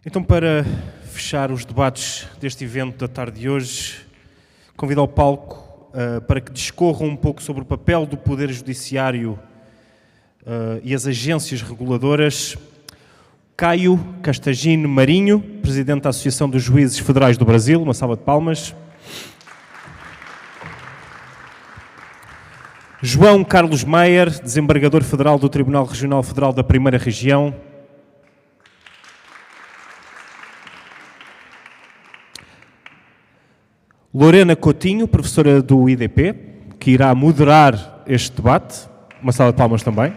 Então, para fechar os debates deste evento da tarde de hoje, convido ao palco para que discorram um pouco sobre o papel do Poder Judiciário e as agências reguladoras. Caio Castagino Marinho, Presidente da Associação dos Juízes Federais do Brasil, uma salva de palmas. João Carlos Maier, Desembargador Federal do Tribunal Regional Federal da Primeira Região. Lorena Coutinho, professora do IDP, que irá moderar este debate. Uma salva de palmas também.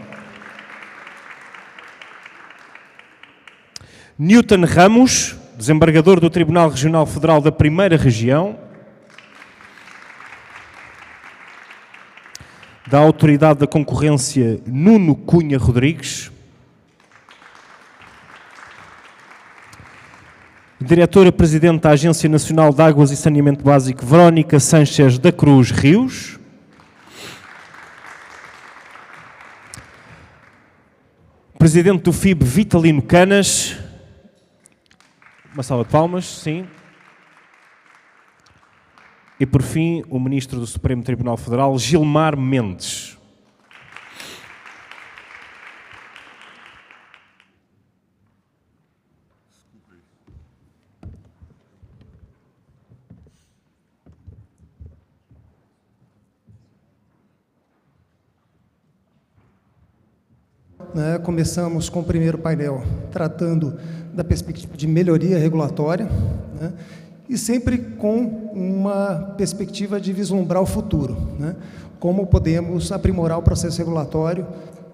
Newton Ramos, desembargador do Tribunal Regional Federal da Primeira Região. Da Autoridade da Concorrência, Nuno Cunha Rodrigues. Diretora-Presidente da Agência Nacional de Águas e Saneamento Básico, Verónica Sanchez da Cruz Rios. Presidente do FIB, Vitalino Canas. Uma salva de palmas, sim. E, por fim, o Ministro do Supremo Tribunal Federal, Gilmar Mendes. Começamos com o primeiro painel tratando da perspectiva de melhoria regulatória, e sempre com uma perspectiva de vislumbrar o futuro, como podemos aprimorar o processo regulatório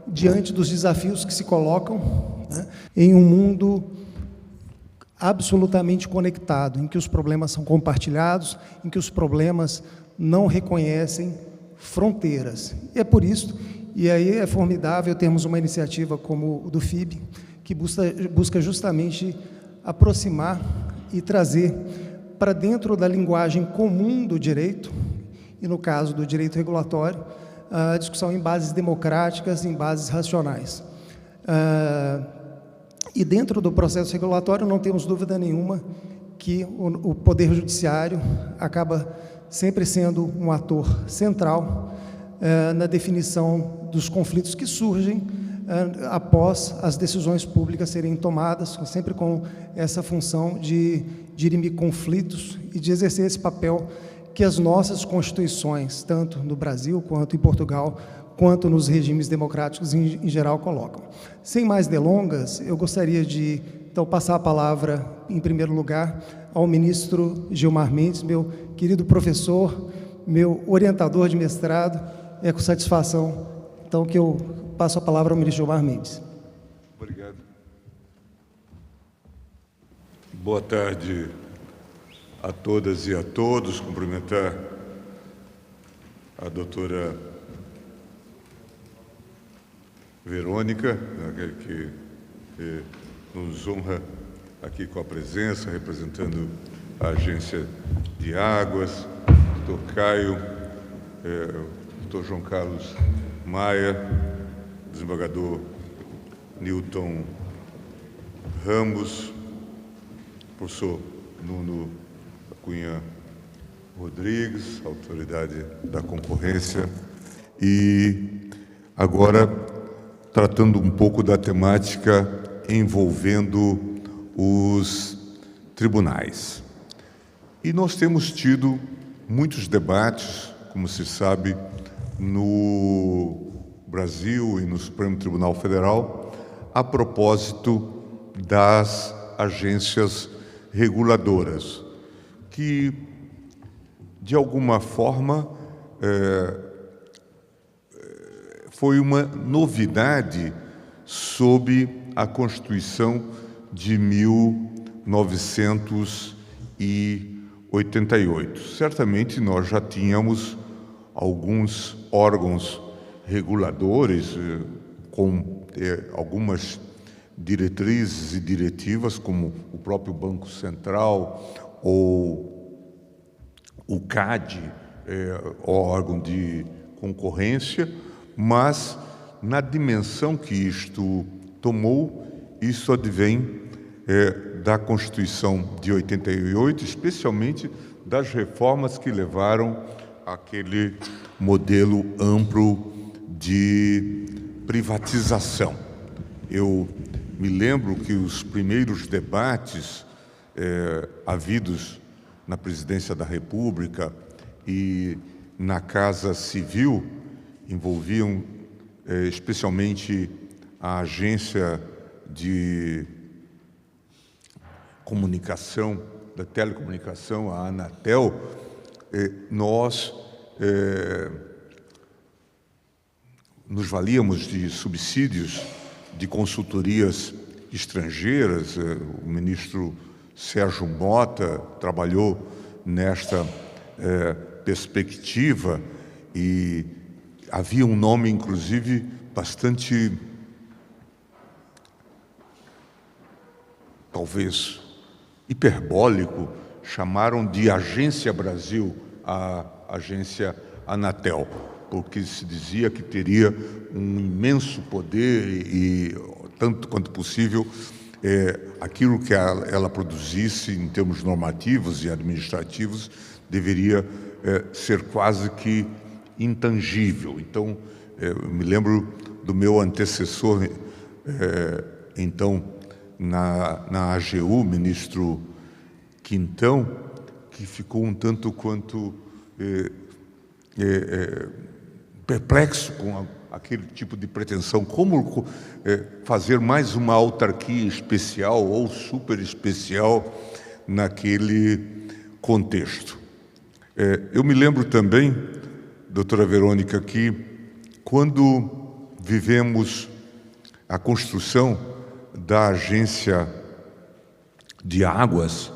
diante dos desafios que se colocam em um mundo absolutamente conectado, em que os problemas são compartilhados, em que os problemas não reconhecem fronteiras. E é por isso, e aí é formidável termos uma iniciativa como o do FIB, que busca justamente aproximar e trazer para dentro da linguagem comum do direito, e no caso do direito regulatório, a discussão em bases democráticas, em bases racionais. E dentro do processo regulatório não temos dúvida nenhuma que o Poder Judiciário acaba sempre sendo um ator central na definição dos conflitos que surgem após as decisões públicas serem tomadas, sempre com essa função de dirimir conflitos e de exercer esse papel que as nossas constituições, tanto no Brasil, quanto em Portugal, quanto nos regimes democráticos em geral, colocam. Sem mais delongas, eu gostaria de, então, passar a palavra, em primeiro lugar, ao ministro Gilmar Mendes, meu querido professor, meu orientador de mestrado. É com satisfação, então, que eu passo a palavra ao ministro Gilmar Mendes. Obrigado. Boa tarde a todas e a todos. Cumprimentar a doutora Verônica, que nos honra aqui com a presença, representando a Agência de Águas, doutor Caio, doutor João Carlos Maia, desembargador Newton Ramos, professor Nuno Cunha Rodrigues, Autoridade da Concorrência, e agora tratando um pouco da temática envolvendo os tribunais. E nós temos tido muitos debates, como se sabe, no Brasil e no Supremo Tribunal Federal, a propósito das agências reguladoras, que, de alguma forma, foi uma novidade sob a Constituição de 1988. Certamente nós já tínhamos alguns órgãos reguladores com algumas diretrizes e diretivas, como o próprio Banco Central ou o CAD, o órgão de concorrência, mas na dimensão que isto tomou, isso advém da Constituição de 88, especialmente das reformas que levaram àquele modelo amplo de privatização. Eu me lembro que os primeiros debates havidos na Presidência da República e na Casa Civil envolviam especialmente a Agência de Comunicação, da Telecomunicação, a Anatel. Nós nos valíamos de subsídios de consultorias estrangeiras. O ministro Sérgio Mota trabalhou nesta perspectiva e havia um nome, inclusive, bastante, talvez, hiperbólico. Chamaram de Agência Brasil a agência Anatel, porque se dizia que teria um imenso poder e, tanto quanto possível, aquilo que ela produzisse em termos normativos e administrativos deveria ser quase que intangível. Então, eu me lembro do meu antecessor, então, na AGU, ministro Quintão, que ficou um tanto quanto perplexo com aquele tipo de pretensão. Como fazer mais uma autarquia especial ou super especial naquele contexto? Eu me lembro também, doutora Verônica, que quando vivemos a construção da Agência de Águas,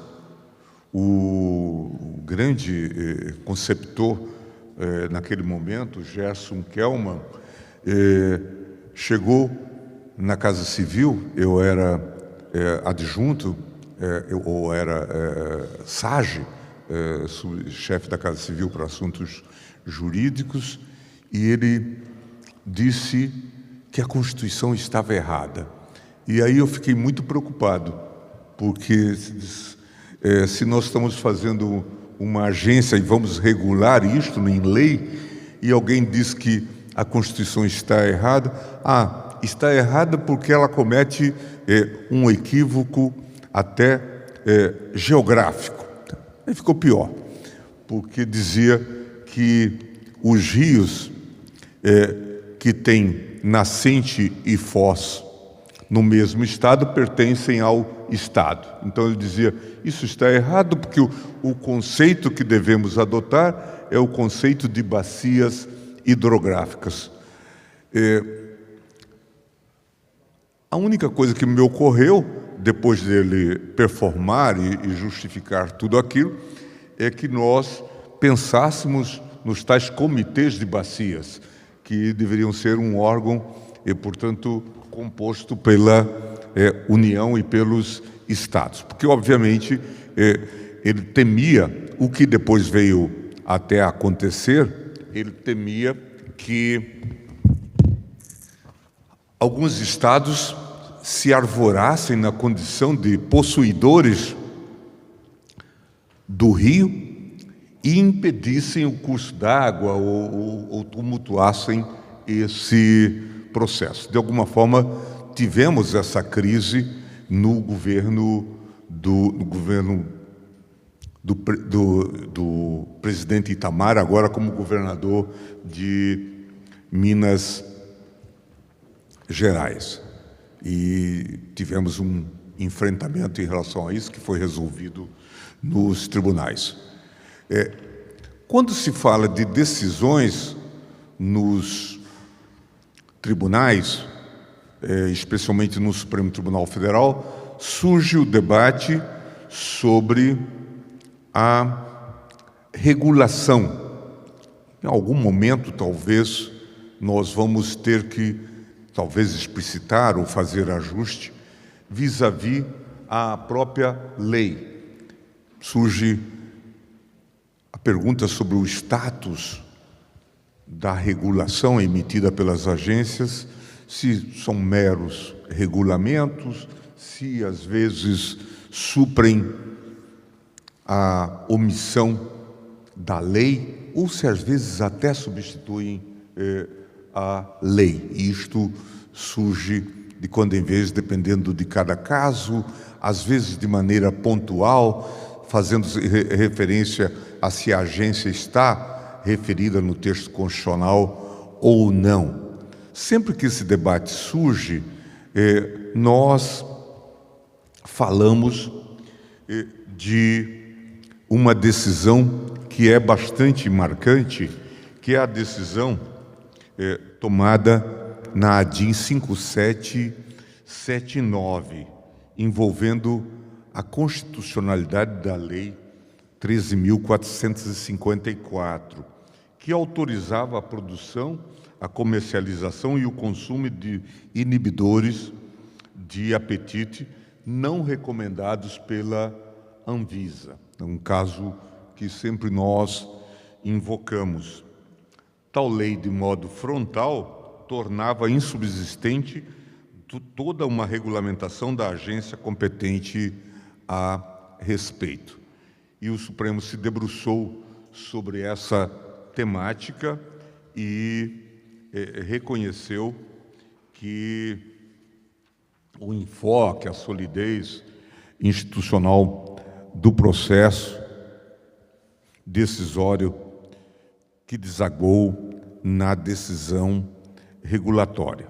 o grande conceptor naquele momento, Gerson Kellman, chegou na Casa Civil. Eu era adjunto, ou era SAGE, chefe da Casa Civil para assuntos jurídicos, e ele disse que a Constituição estava errada. E aí eu fiquei muito preocupado, porque se nós estamos fazendo uma agência e vamos regular isto em lei, e alguém diz que a Constituição está errada, está errada porque ela comete um equívoco até geográfico. Aí ficou pior, porque dizia que os rios que têm nascente e foz no mesmo estado pertencem ao Estado. Então ele dizia, isso está errado porque o conceito que devemos adotar é o conceito de bacias hidrográficas. A única coisa que me ocorreu, depois dele performar e justificar tudo aquilo, é que nós pensássemos nos tais comitês de bacias, que deveriam ser um órgão, e, portanto, composto pela União e pelos Estados. Porque, obviamente, ele temia o que depois veio até acontecer. Ele temia que alguns estados se arvorassem na condição de possuidores do rio e impedissem o curso d'água ou tumultuassem esse processo. De alguma forma, tivemos essa crise no governo do presidente Itamar, agora como governador de Minas Gerais. E tivemos um enfrentamento em relação a isso, que foi resolvido nos tribunais. Quando se fala de decisões nos tribunais, especialmente no Supremo Tribunal Federal, surge o debate sobre a regulação. Em algum momento, talvez, nós vamos ter que, talvez, explicitar ou fazer ajuste vis-à-vis a própria lei. Surge a pergunta sobre o status da regulação emitida pelas agências, se são meros regulamentos, se às vezes suprem a omissão da lei, ou se às vezes até substituem a lei. E isto surge de quando em vez, dependendo de cada caso, às vezes de maneira pontual, fazendo referência a se a agência está referida no texto constitucional ou não. Sempre que esse debate surge, nós falamos de uma decisão que é bastante marcante, que é a decisão tomada na ADIM 5779, envolvendo a constitucionalidade da Lei 13.454, que autorizava a produção, a comercialização e o consumo de inibidores de apetite não recomendados pela Anvisa. É um caso que sempre nós invocamos. Tal lei, de modo frontal, tornava insubsistente toda uma regulamentação da agência competente a respeito. E o Supremo se debruçou sobre essa temática e reconheceu que o enfoque, a solidez institucional do processo decisório que desagou na decisão regulatória.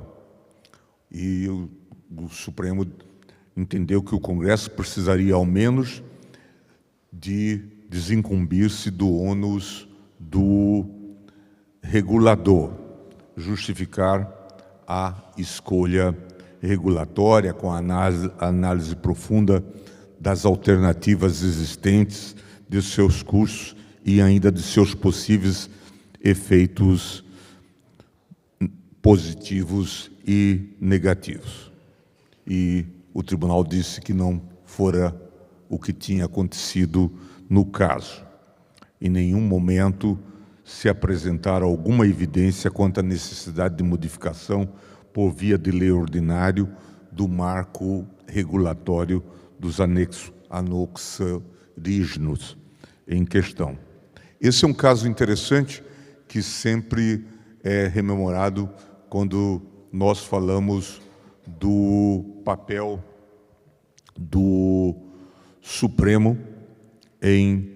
E o Supremo entendeu que o Congresso precisaria, ao menos, de desincumbir-se do ônus do regulador, justificar a escolha regulatória com a análise profunda das alternativas existentes, de seus custos e ainda de seus possíveis efeitos positivos e negativos. E o tribunal disse que não fora o que tinha acontecido no caso. Em nenhum momento se apresentar alguma evidência quanto à necessidade de modificação por via de lei ordinário do marco regulatório dos anoxarígenos em questão. Esse é um caso interessante que sempre é rememorado quando nós falamos do papel do Supremo em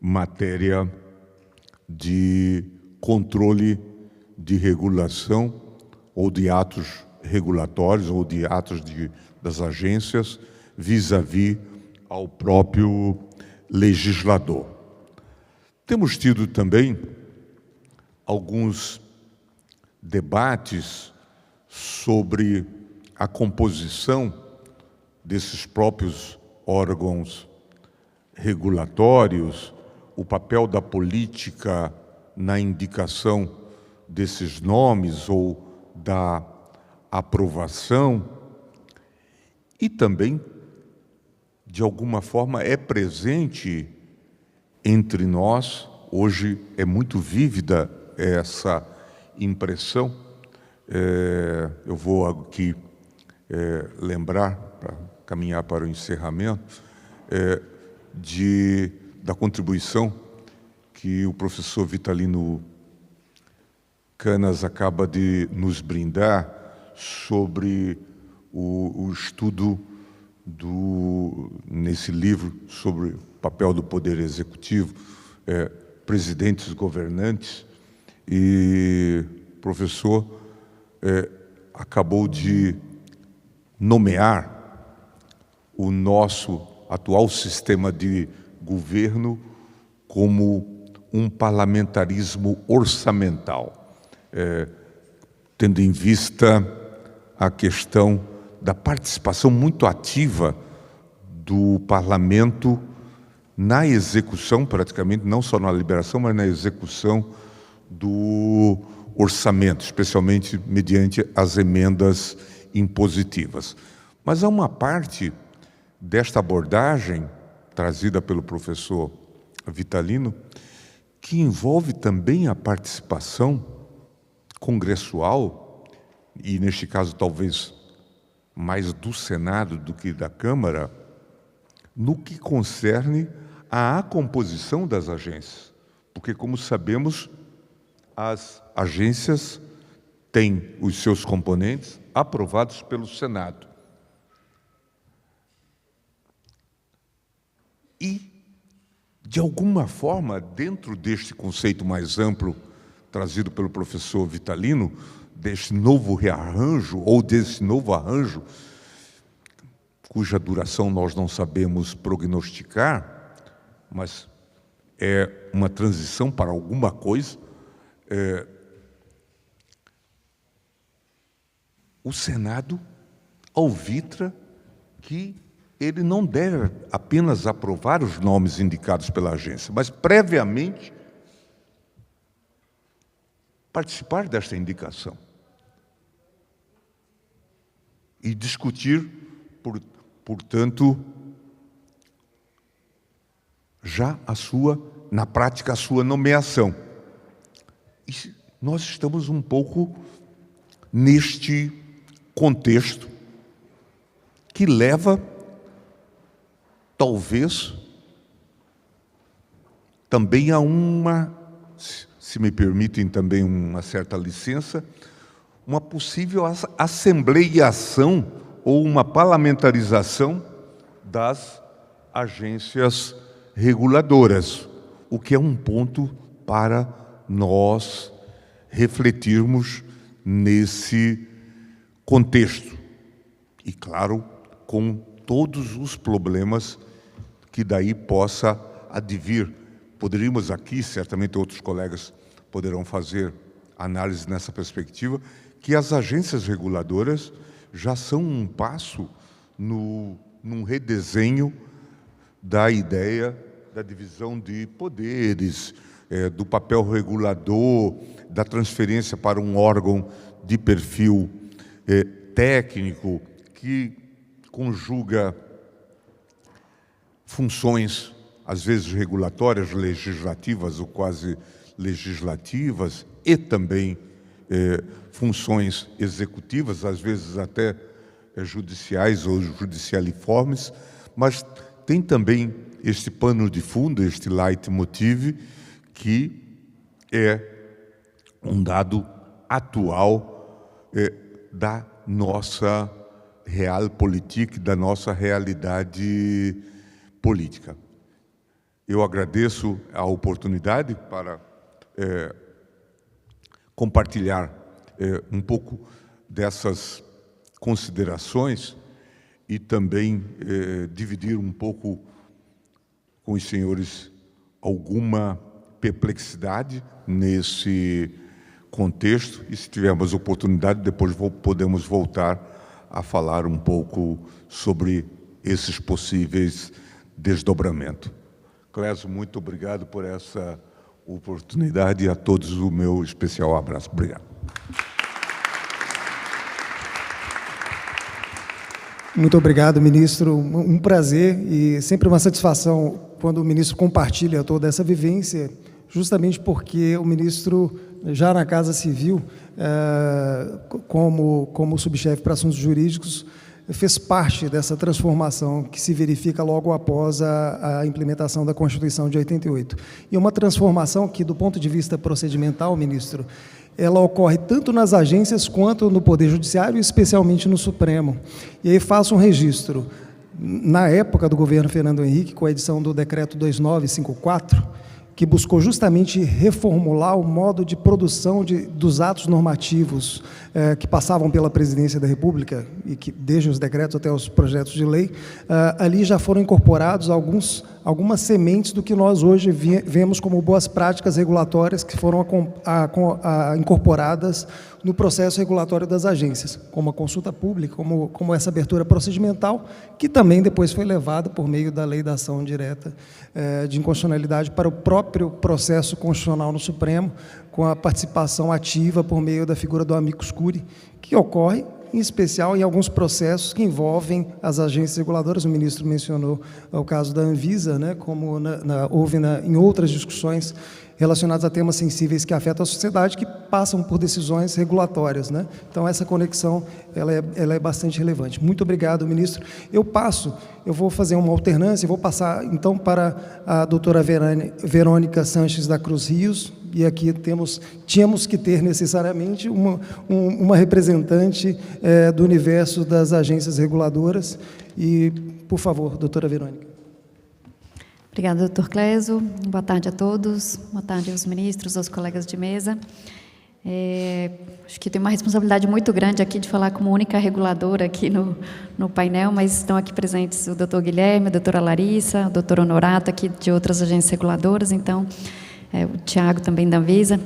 matéria de controle de regulação ou de atos regulatórios ou de atos das agências vis-à-vis ao próprio legislador. Temos tido também alguns debates sobre a composição desses próprios órgãos regulatórios, o papel da política na indicação desses nomes ou da aprovação, e também, de alguma forma, é presente entre nós, hoje é muito vívida essa impressão. Eu vou aqui lembrar, para caminhar para o encerramento, da contribuição que o professor Vitalino Canas acaba de nos brindar sobre o estudo nesse livro sobre o papel do Poder Executivo, presidentes governantes, e o professor acabou de nomear o nosso atual sistema de governo como um parlamentarismo orçamental, tendo em vista a questão da participação muito ativa do parlamento na execução, praticamente, não só na liberação, mas na execução do orçamento, especialmente mediante as emendas impositivas. Mas há uma parte desta abordagem, trazida pelo professor Vitalino, que envolve também a participação congressual, e neste caso talvez mais do Senado do que da Câmara, no que concerne à composição das agências. Porque, como sabemos, as agências têm os seus componentes aprovados pelo Senado. E, de alguma forma, dentro deste conceito mais amplo trazido pelo professor Vitalino, deste novo rearranjo, ou desse novo arranjo, cuja duração nós não sabemos prognosticar, mas é uma transição para alguma coisa, o Senado alvitra que ele não deve apenas aprovar os nomes indicados pela agência, mas previamente participar desta indicação e discutir, portanto, já na prática, a sua nomeação. E nós estamos um pouco neste contexto que leva, talvez, também a se me permitem também uma certa licença, uma possível assembleiação ou uma parlamentarização das agências reguladoras, o que é um ponto para nós refletirmos nesse contexto. E, claro, com todos os problemas que daí possa advir. Poderíamos aqui, certamente outros colegas poderão fazer análise nessa perspectiva, que as agências reguladoras já são um passo num redesenho da ideia da divisão de poderes, do papel regulador, da transferência para um órgão de perfil técnico que conjuga funções, às vezes regulatórias, legislativas ou quase legislativas, e também funções executivas, às vezes até judiciais ou judicialiformes, mas tem também este pano de fundo, este leitmotiv, que é um dado atual da nossa realpolitik, da nossa realidade política. Eu agradeço a oportunidade para compartilhar um pouco dessas considerações e também dividir um pouco com os senhores alguma perplexidade nesse contexto, e se tivermos oportunidade, depois podemos voltar a falar um pouco sobre esses possíveis desdobramentos. Clésio, muito obrigado por essa oportunidade e a todos o meu especial abraço. Obrigado. Muito obrigado, ministro. Um prazer e sempre uma satisfação quando o ministro compartilha toda essa vivência, justamente porque o ministro, já na Casa Civil, como subchefe para assuntos jurídicos, fez parte dessa transformação que se verifica logo após a implementação da Constituição de 88. E uma transformação que, do ponto de vista procedimental, ministro, ela ocorre tanto nas agências quanto no Poder Judiciário, especialmente no Supremo. E aí faço um registro. Na época do governo Fernando Henrique, com a edição do Decreto 2954, que buscou justamente reformular o modo de produção dos atos normativos que passavam pela Presidência da República, e que, desde os decretos até os projetos de lei, ali já foram incorporados algumas sementes do que nós hoje vemos como boas práticas regulatórias que foram incorporadas no processo regulatório das agências, como a consulta pública, como essa abertura procedimental, que também depois foi levada por meio da lei da ação direta de inconstitucionalidade para o próprio processo constitucional no Supremo, com a participação ativa por meio da figura do amicus curiae, que ocorre em especial em alguns processos que envolvem as agências reguladoras. O ministro mencionou o caso da Anvisa, né, como houve em outras discussões relacionadas a temas sensíveis que afetam a sociedade, que passam por decisões regulatórias, né? Então, essa conexão ela é bastante relevante. Muito obrigado, ministro. Eu vou fazer uma alternância, vou passar, então, para a doutora Verônica Sanches da Cruz Rios, e aqui tínhamos que ter necessariamente uma representante do universo das agências reguladoras. E, por favor, doutora Verônica. Obrigada, doutor Clésio. Boa tarde a todos. Boa tarde aos ministros, aos colegas de mesa. Acho que tenho uma responsabilidade muito grande aqui de falar como única reguladora aqui no painel, mas estão aqui presentes o doutor Guilherme, a doutora Larissa, o doutor Honorato, aqui de outras agências reguladoras, então, o Tiago também da Anvisa.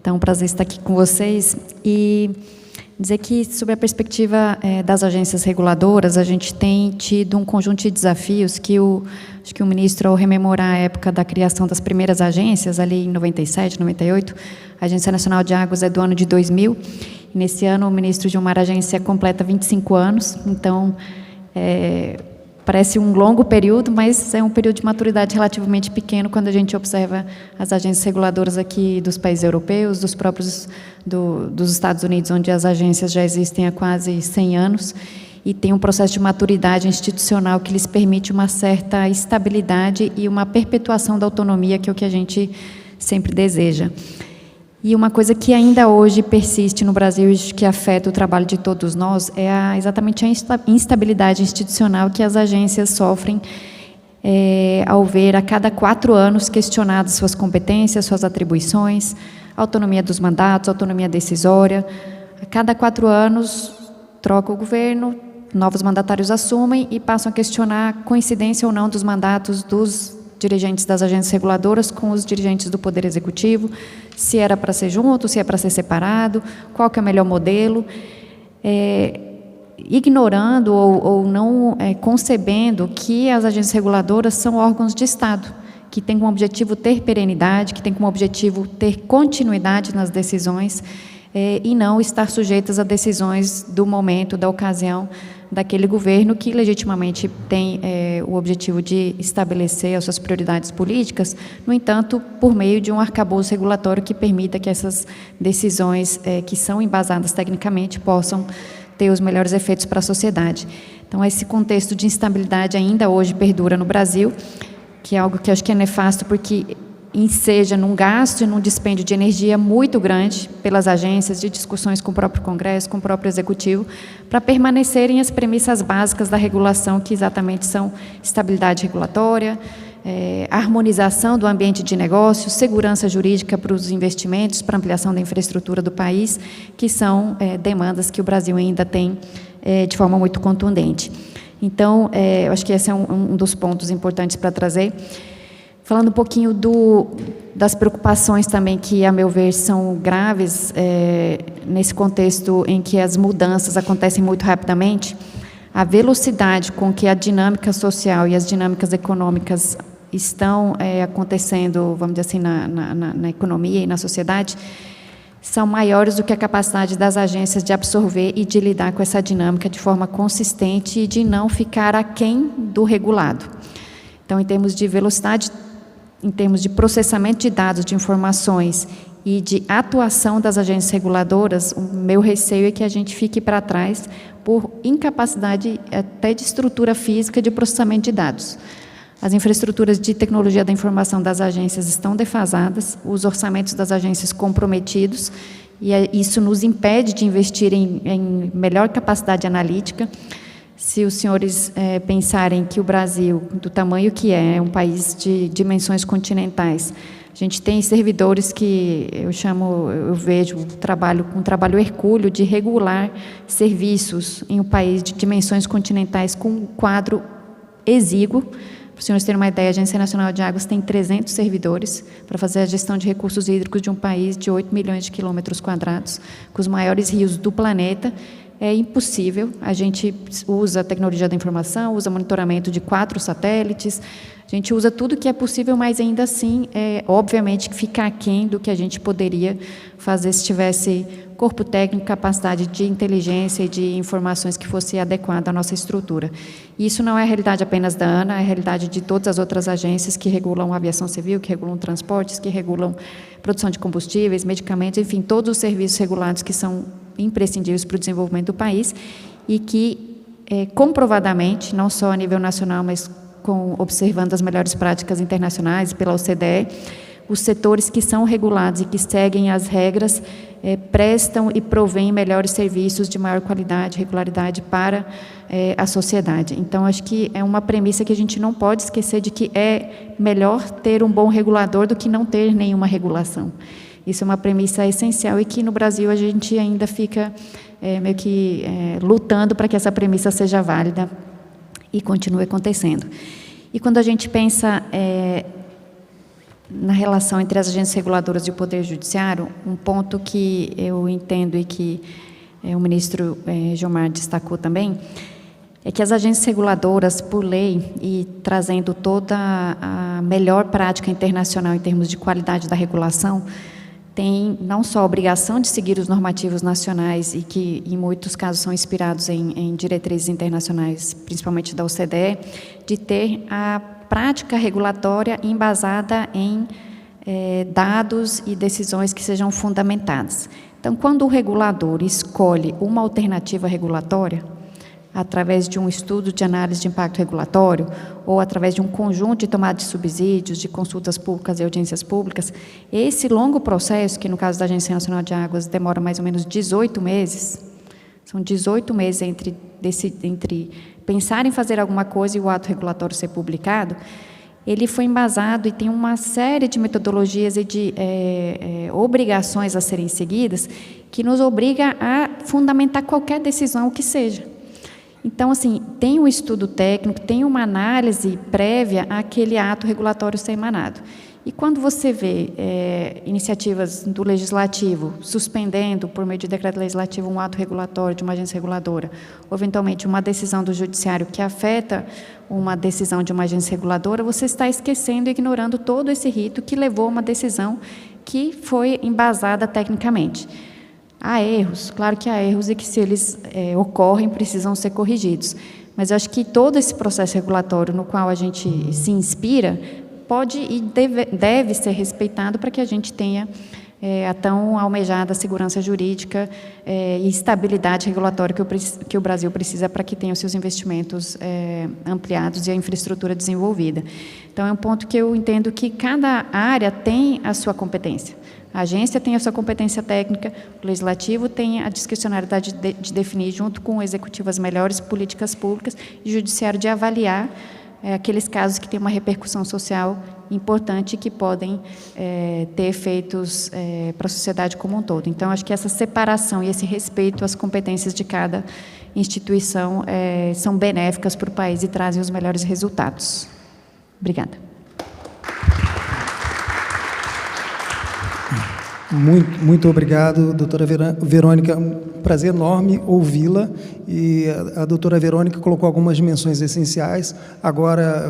Então, é um prazer estar aqui com vocês. E dizer que, sob a perspectiva das agências reguladoras, a gente tem tido um conjunto de desafios que acho que o ministro, ao rememorar a época da criação das primeiras agências, ali em 97, 98, a Agência Nacional de Águas é do ano de 2000, e nesse ano o ministro Gilmar Agência completa 25 anos, então parece um longo período, mas é um período de maturidade relativamente pequeno quando a gente observa as agências reguladoras aqui dos países europeus, dos próprios dos Estados Unidos, onde as agências já existem há quase 100 anos, e tem um processo de maturidade institucional que lhes permite uma certa estabilidade e uma perpetuação da autonomia, que é o que a gente sempre deseja. E uma coisa que ainda hoje persiste no Brasil e que afeta o trabalho de todos nós é exatamente a instabilidade institucional que as agências sofrem ao ver a cada 4 anos questionadas suas competências, suas atribuições, autonomia dos mandatos, autonomia decisória. A cada 4 anos troca o governo, novos mandatários assumem e passam a questionar a coincidência ou não dos mandatos dos dirigentes das agências reguladoras com os dirigentes do Poder Executivo, se era para ser junto, se é para ser separado, qual que é o melhor modelo, ignorando ou não concebendo que as agências reguladoras são órgãos de Estado, que têm como objetivo ter perenidade, que têm como objetivo ter continuidade nas decisões e não estar sujeitas a decisões do momento, da ocasião, daquele governo que legitimamente tem o objetivo de estabelecer as suas prioridades políticas, no entanto, por meio de um arcabouço regulatório que permita que essas decisões que são embasadas tecnicamente possam ter os melhores efeitos para a sociedade. Então, esse contexto de instabilidade ainda hoje perdura no Brasil, que é algo que acho que é nefasto porque enseja num gasto e num dispêndio de energia muito grande pelas agências, de discussões com o próprio Congresso, com o próprio Executivo, para permanecerem as premissas básicas da regulação, que exatamente são estabilidade regulatória, harmonização do ambiente de negócios, segurança jurídica para os investimentos, para a ampliação da infraestrutura do país, que são demandas que o Brasil ainda tem de forma muito contundente. Então, eu acho que esse é um dos pontos importantes para trazer. Falando um pouquinho das preocupações também que, a meu ver, são graves nesse contexto em que as mudanças acontecem muito rapidamente, a velocidade com que a dinâmica social e as dinâmicas econômicas estão acontecendo, vamos dizer assim, na economia e na sociedade, são maiores do que a capacidade das agências de absorver e de lidar com essa dinâmica de forma consistente e de não ficar aquém do regulado. Então, em termos de velocidade, em termos de processamento de dados, de informações e de atuação das agências reguladoras, o meu receio é que a gente fique para trás por incapacidade até de estrutura física de processamento de dados. As infraestruturas de tecnologia da informação das agências estão defasadas, os orçamentos das agências comprometidos, e isso nos impede de investir em melhor capacidade analítica. Se os senhores pensarem que o Brasil, do tamanho que é um país de dimensões continentais, a gente tem servidores que eu vejo um trabalho hercúleo de regular serviços em um país de dimensões continentais com um quadro exíguo. Para os senhores terem uma ideia, a Agência Nacional de Águas tem 300 servidores para fazer a gestão de recursos hídricos de um país de 8 milhões de quilômetros quadrados, com os maiores rios do planeta, é impossível. A gente usa a tecnologia da informação, usa monitoramento de 4 satélites, a gente usa tudo que é possível, mas ainda assim, obviamente, que fica aquém do que a gente poderia fazer se tivesse corpo técnico, capacidade de inteligência e de informações que fosse adequada à nossa estrutura. E isso não é a realidade apenas da ANA, é a realidade de todas as outras agências que regulam a aviação civil, que regulam transportes, que regulam produção de combustíveis, medicamentos, enfim, todos os serviços regulados que são imprescindíveis para o desenvolvimento do país e que, comprovadamente, não só a nível nacional, mas observando as melhores práticas internacionais pela OCDE, os setores que são regulados e que seguem as regras prestam e provêm melhores serviços de maior qualidade, regularidade para a sociedade. Então, acho que é uma premissa que a gente não pode esquecer de que é melhor ter um bom regulador do que não ter nenhuma regulação. Isso é uma premissa essencial e que no Brasil a gente ainda fica meio que lutando para que essa premissa seja válida e continue acontecendo. E quando a gente pensa na relação entre as agências reguladoras e o Poder Judiciário, um ponto que eu entendo e que o ministro Gilmar destacou também, é que as agências reguladoras, por lei, e trazendo toda a melhor prática internacional em termos de qualidade da regulação, têm não só a obrigação de seguir os normativos nacionais e que, em muitos casos, são inspirados em diretrizes internacionais, principalmente da OCDE, de ter a prática regulatória embasada em dados e decisões que sejam fundamentadas. Então, quando o regulador escolhe uma alternativa regulatória, através de um estudo de análise de impacto regulatório, ou através de um conjunto de tomada de subsídios, de consultas públicas e audiências públicas, esse longo processo, que no caso da Agência Nacional de Águas demora mais ou menos 18 meses, são 18 meses entre pensar em fazer alguma coisa e o ato regulatório ser publicado, ele foi embasado e tem uma série de metodologias e de obrigações a serem seguidas que nos obriga a fundamentar qualquer decisão que seja. Então, assim, tem um estudo técnico, tem uma análise prévia àquele ato regulatório ser emanado. E quando você vê iniciativas do Legislativo suspendendo, por meio de decreto legislativo, um ato regulatório de uma agência reguladora, ou, eventualmente, uma decisão do Judiciário que afeta uma decisão de uma agência reguladora, você está esquecendo e ignorando todo esse rito que levou a uma decisão que foi embasada tecnicamente. Há erros, claro que há erros e que, se eles ocorrem, precisam ser corrigidos. Mas eu acho que todo esse processo regulatório no qual a gente se inspira pode e deve ser respeitado para que a gente tenha a tão almejada segurança jurídica e estabilidade regulatória que o Brasil precisa para que tenha os seus investimentos ampliados e a infraestrutura desenvolvida. Então, é um ponto que eu entendo que cada área tem a sua competência. A agência tem a sua competência técnica, o legislativo tem a discricionariedade de definir, junto com o executivo, as melhores políticas públicas, e o judiciário de avaliar aqueles casos que têm uma repercussão social importante e que podem ter efeitos para a sociedade como um todo. Então, acho que essa separação e esse respeito às competências de cada instituição são benéficas para o país e trazem os melhores resultados. Obrigada. Muito obrigado, doutora Verônica. Um prazer enorme ouvi-la. E a doutora Verônica colocou algumas dimensões essenciais.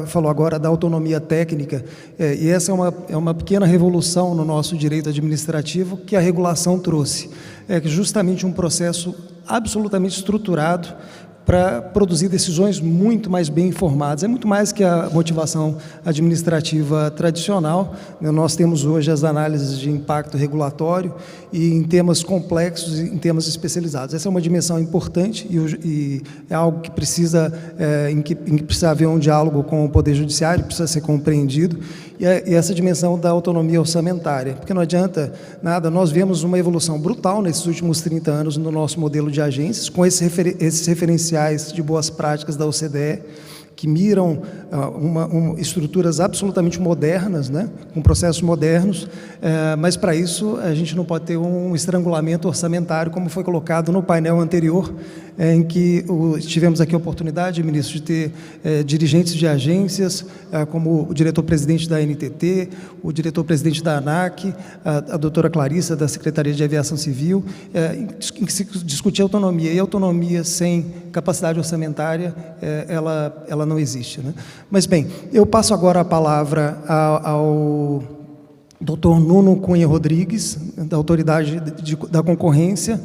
Falou agora da autonomia técnica. E essa é uma pequena revolução no nosso direito administrativo que a regulação trouxe. É justamente um processo absolutamente estruturado para produzir decisões muito mais bem informadas. É muito mais que a motivação administrativa tradicional. Nós temos hoje as análises de impacto regulatório e em temas complexos e em temas especializados. Essa é uma dimensão importante e é algo que precisa, em que precisa haver um diálogo com o Poder Judiciário, precisa ser compreendido, e essa dimensão da autonomia orçamentária, porque não adianta nada, nós vemos uma evolução brutal nesses últimos 30 anos no nosso modelo de agências, com esses referenciais de boas práticas da OCDE, que miram estruturas absolutamente modernas, né, com processos modernos, mas para isso a gente não pode ter um estrangulamento orçamentário, como foi colocado no painel anterior, em que tivemos aqui a oportunidade, ministro, de ter dirigentes de agências, como o diretor-presidente da NTT, o diretor-presidente da ANAC, a doutora Clarissa, da Secretaria de Aviação Civil, em que se discutia autonomia. E autonomia sem capacidade orçamentária, ela não existe, né? Mas, bem, eu passo agora a palavra ao Dr. Nuno Cunha Rodrigues, da Autoridade da Concorrência,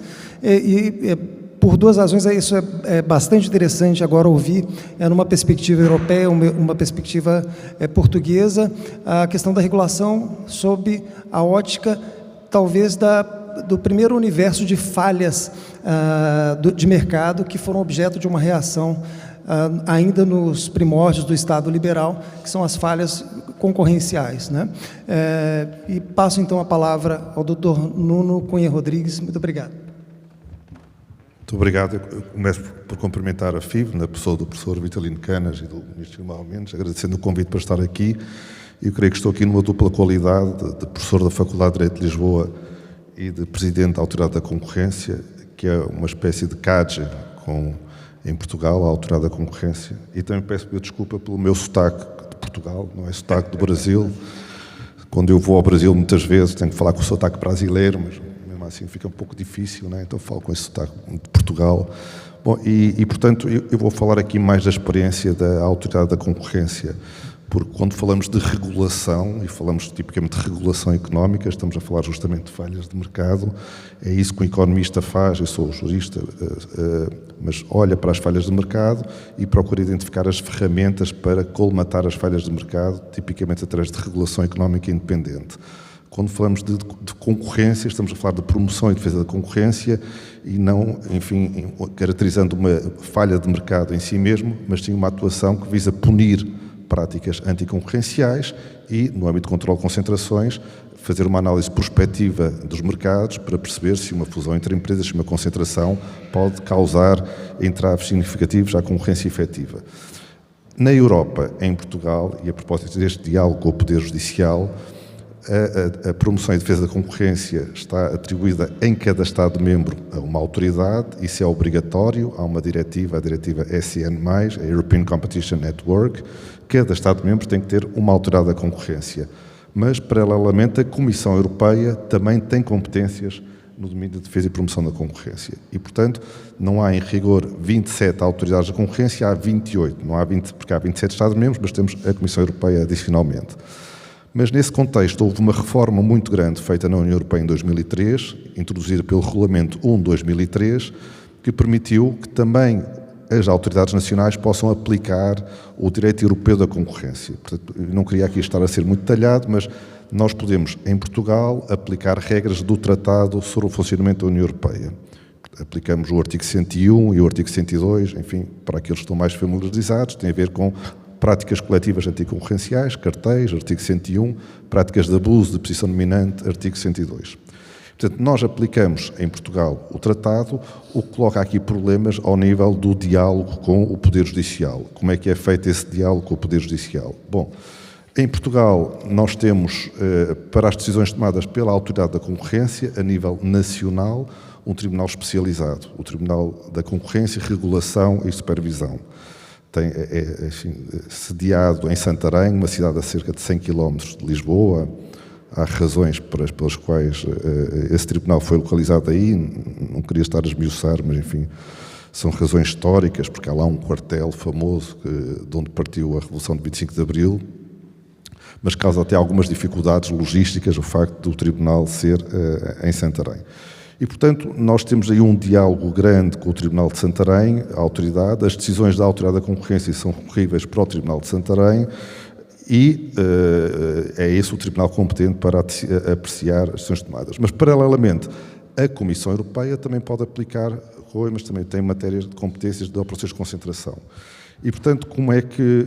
por duas razões, isso é bastante interessante agora ouvir, numa perspectiva europeia, uma perspectiva portuguesa, a questão da regulação sob a ótica, talvez, do primeiro universo de falhas de mercado que foram objeto de uma reação ainda nos primórdios do Estado liberal, que são as falhas concorrenciais, né? E passo, então, a palavra ao Dr. Nuno Cunha Rodrigues. Muito obrigado. Muito obrigado. Eu começo por cumprimentar a FIV, na pessoa do professor Vitalino Canas e do ministro Gilmar Mendes, agradecendo o convite para estar aqui. Eu creio que estou aqui numa dupla qualidade de professor da Faculdade de Direito de Lisboa e de presidente da Autoridade da Concorrência, que é uma espécie de CADGE em Portugal, a Autoridade da Concorrência. E também peço desculpa pelo meu sotaque de Portugal, não é sotaque do Brasil. Quando eu vou ao Brasil, muitas vezes, tenho que falar com o sotaque brasileiro, mas mesmo assim fica um pouco difícil, né? Então falo com esse sotaque de Portugal. Bom, portanto, eu vou falar aqui mais da experiência da Autoridade da Concorrência, porque quando falamos de regulação, e falamos tipicamente de regulação económica, estamos a falar justamente de falhas de mercado, é isso que um economista faz, eu sou jurista, mas olha para as falhas de mercado e procura identificar as ferramentas para colmatar as falhas de mercado, tipicamente através de regulação económica independente. Quando falamos de concorrência, estamos a falar de promoção e defesa da concorrência e não, enfim, caracterizando uma falha de mercado em si mesmo, mas sim uma atuação que visa punir práticas anticoncorrenciais e, no âmbito de controle de concentrações, fazer uma análise prospectiva dos mercados para perceber se uma fusão entre empresas, se uma concentração pode causar entraves significativos à concorrência efetiva. Na Europa, em Portugal, e a propósito deste diálogo com o Poder Judicial, a promoção e defesa da concorrência está atribuída em cada Estado-membro a uma autoridade, isso é obrigatório, há uma diretiva, a diretiva SCN+, a European Competition Network, cada Estado-membro tem que ter uma autoridade da concorrência, mas, paralelamente, a Comissão Europeia também tem competências no domínio de defesa e promoção da concorrência. E, portanto, não há, em rigor, 27 autoridades da concorrência, há 28, não há 20, porque há 27 Estados-membros, mas temos a Comissão Europeia adicionalmente. Mas, nesse contexto, houve uma reforma muito grande feita na União Europeia em 2003, introduzida pelo Regulamento 1/2003, que permitiu que também as autoridades nacionais possam aplicar o direito europeu da concorrência. Portanto, eu não queria aqui estar a ser muito detalhado, mas nós podemos, em Portugal, aplicar regras do Tratado sobre o funcionamento da União Europeia. Aplicamos o artigo 101 e o artigo 102, enfim, para aqueles que estão mais familiarizados, tem a ver com práticas coletivas anticoncorrenciais, cartéis, artigo 101, práticas de abuso de posição dominante, artigo 102. Portanto, nós aplicamos em Portugal o tratado, o que coloca aqui problemas ao nível do diálogo com o Poder Judicial. Como é que é feito esse diálogo com o Poder Judicial? Bom, em Portugal nós temos, para as decisões tomadas pela Autoridade da Concorrência, a nível nacional, um tribunal especializado, o Tribunal da Concorrência, Regulação e Supervisão. Enfim, sediado em Santarém, uma cidade a cerca de 100 km de Lisboa. Há razões pelas quais esse tribunal foi localizado aí, não queria estar a esmiuçar, mas enfim, são razões históricas, porque há lá um quartel famoso de onde partiu a Revolução de 25 de Abril, mas causa até algumas dificuldades logísticas o facto do tribunal ser em Santarém. E, portanto, nós temos aí um diálogo grande com o Tribunal de Santarém, a autoridade, as decisões da Autoridade da Concorrência são recorríveis para o Tribunal de Santarém e é esse o Tribunal competente para apreciar as decisões tomadas. Mas, paralelamente, a Comissão Europeia também pode aplicar, mas também tem matérias de competências de operações de concentração. E, portanto, como é que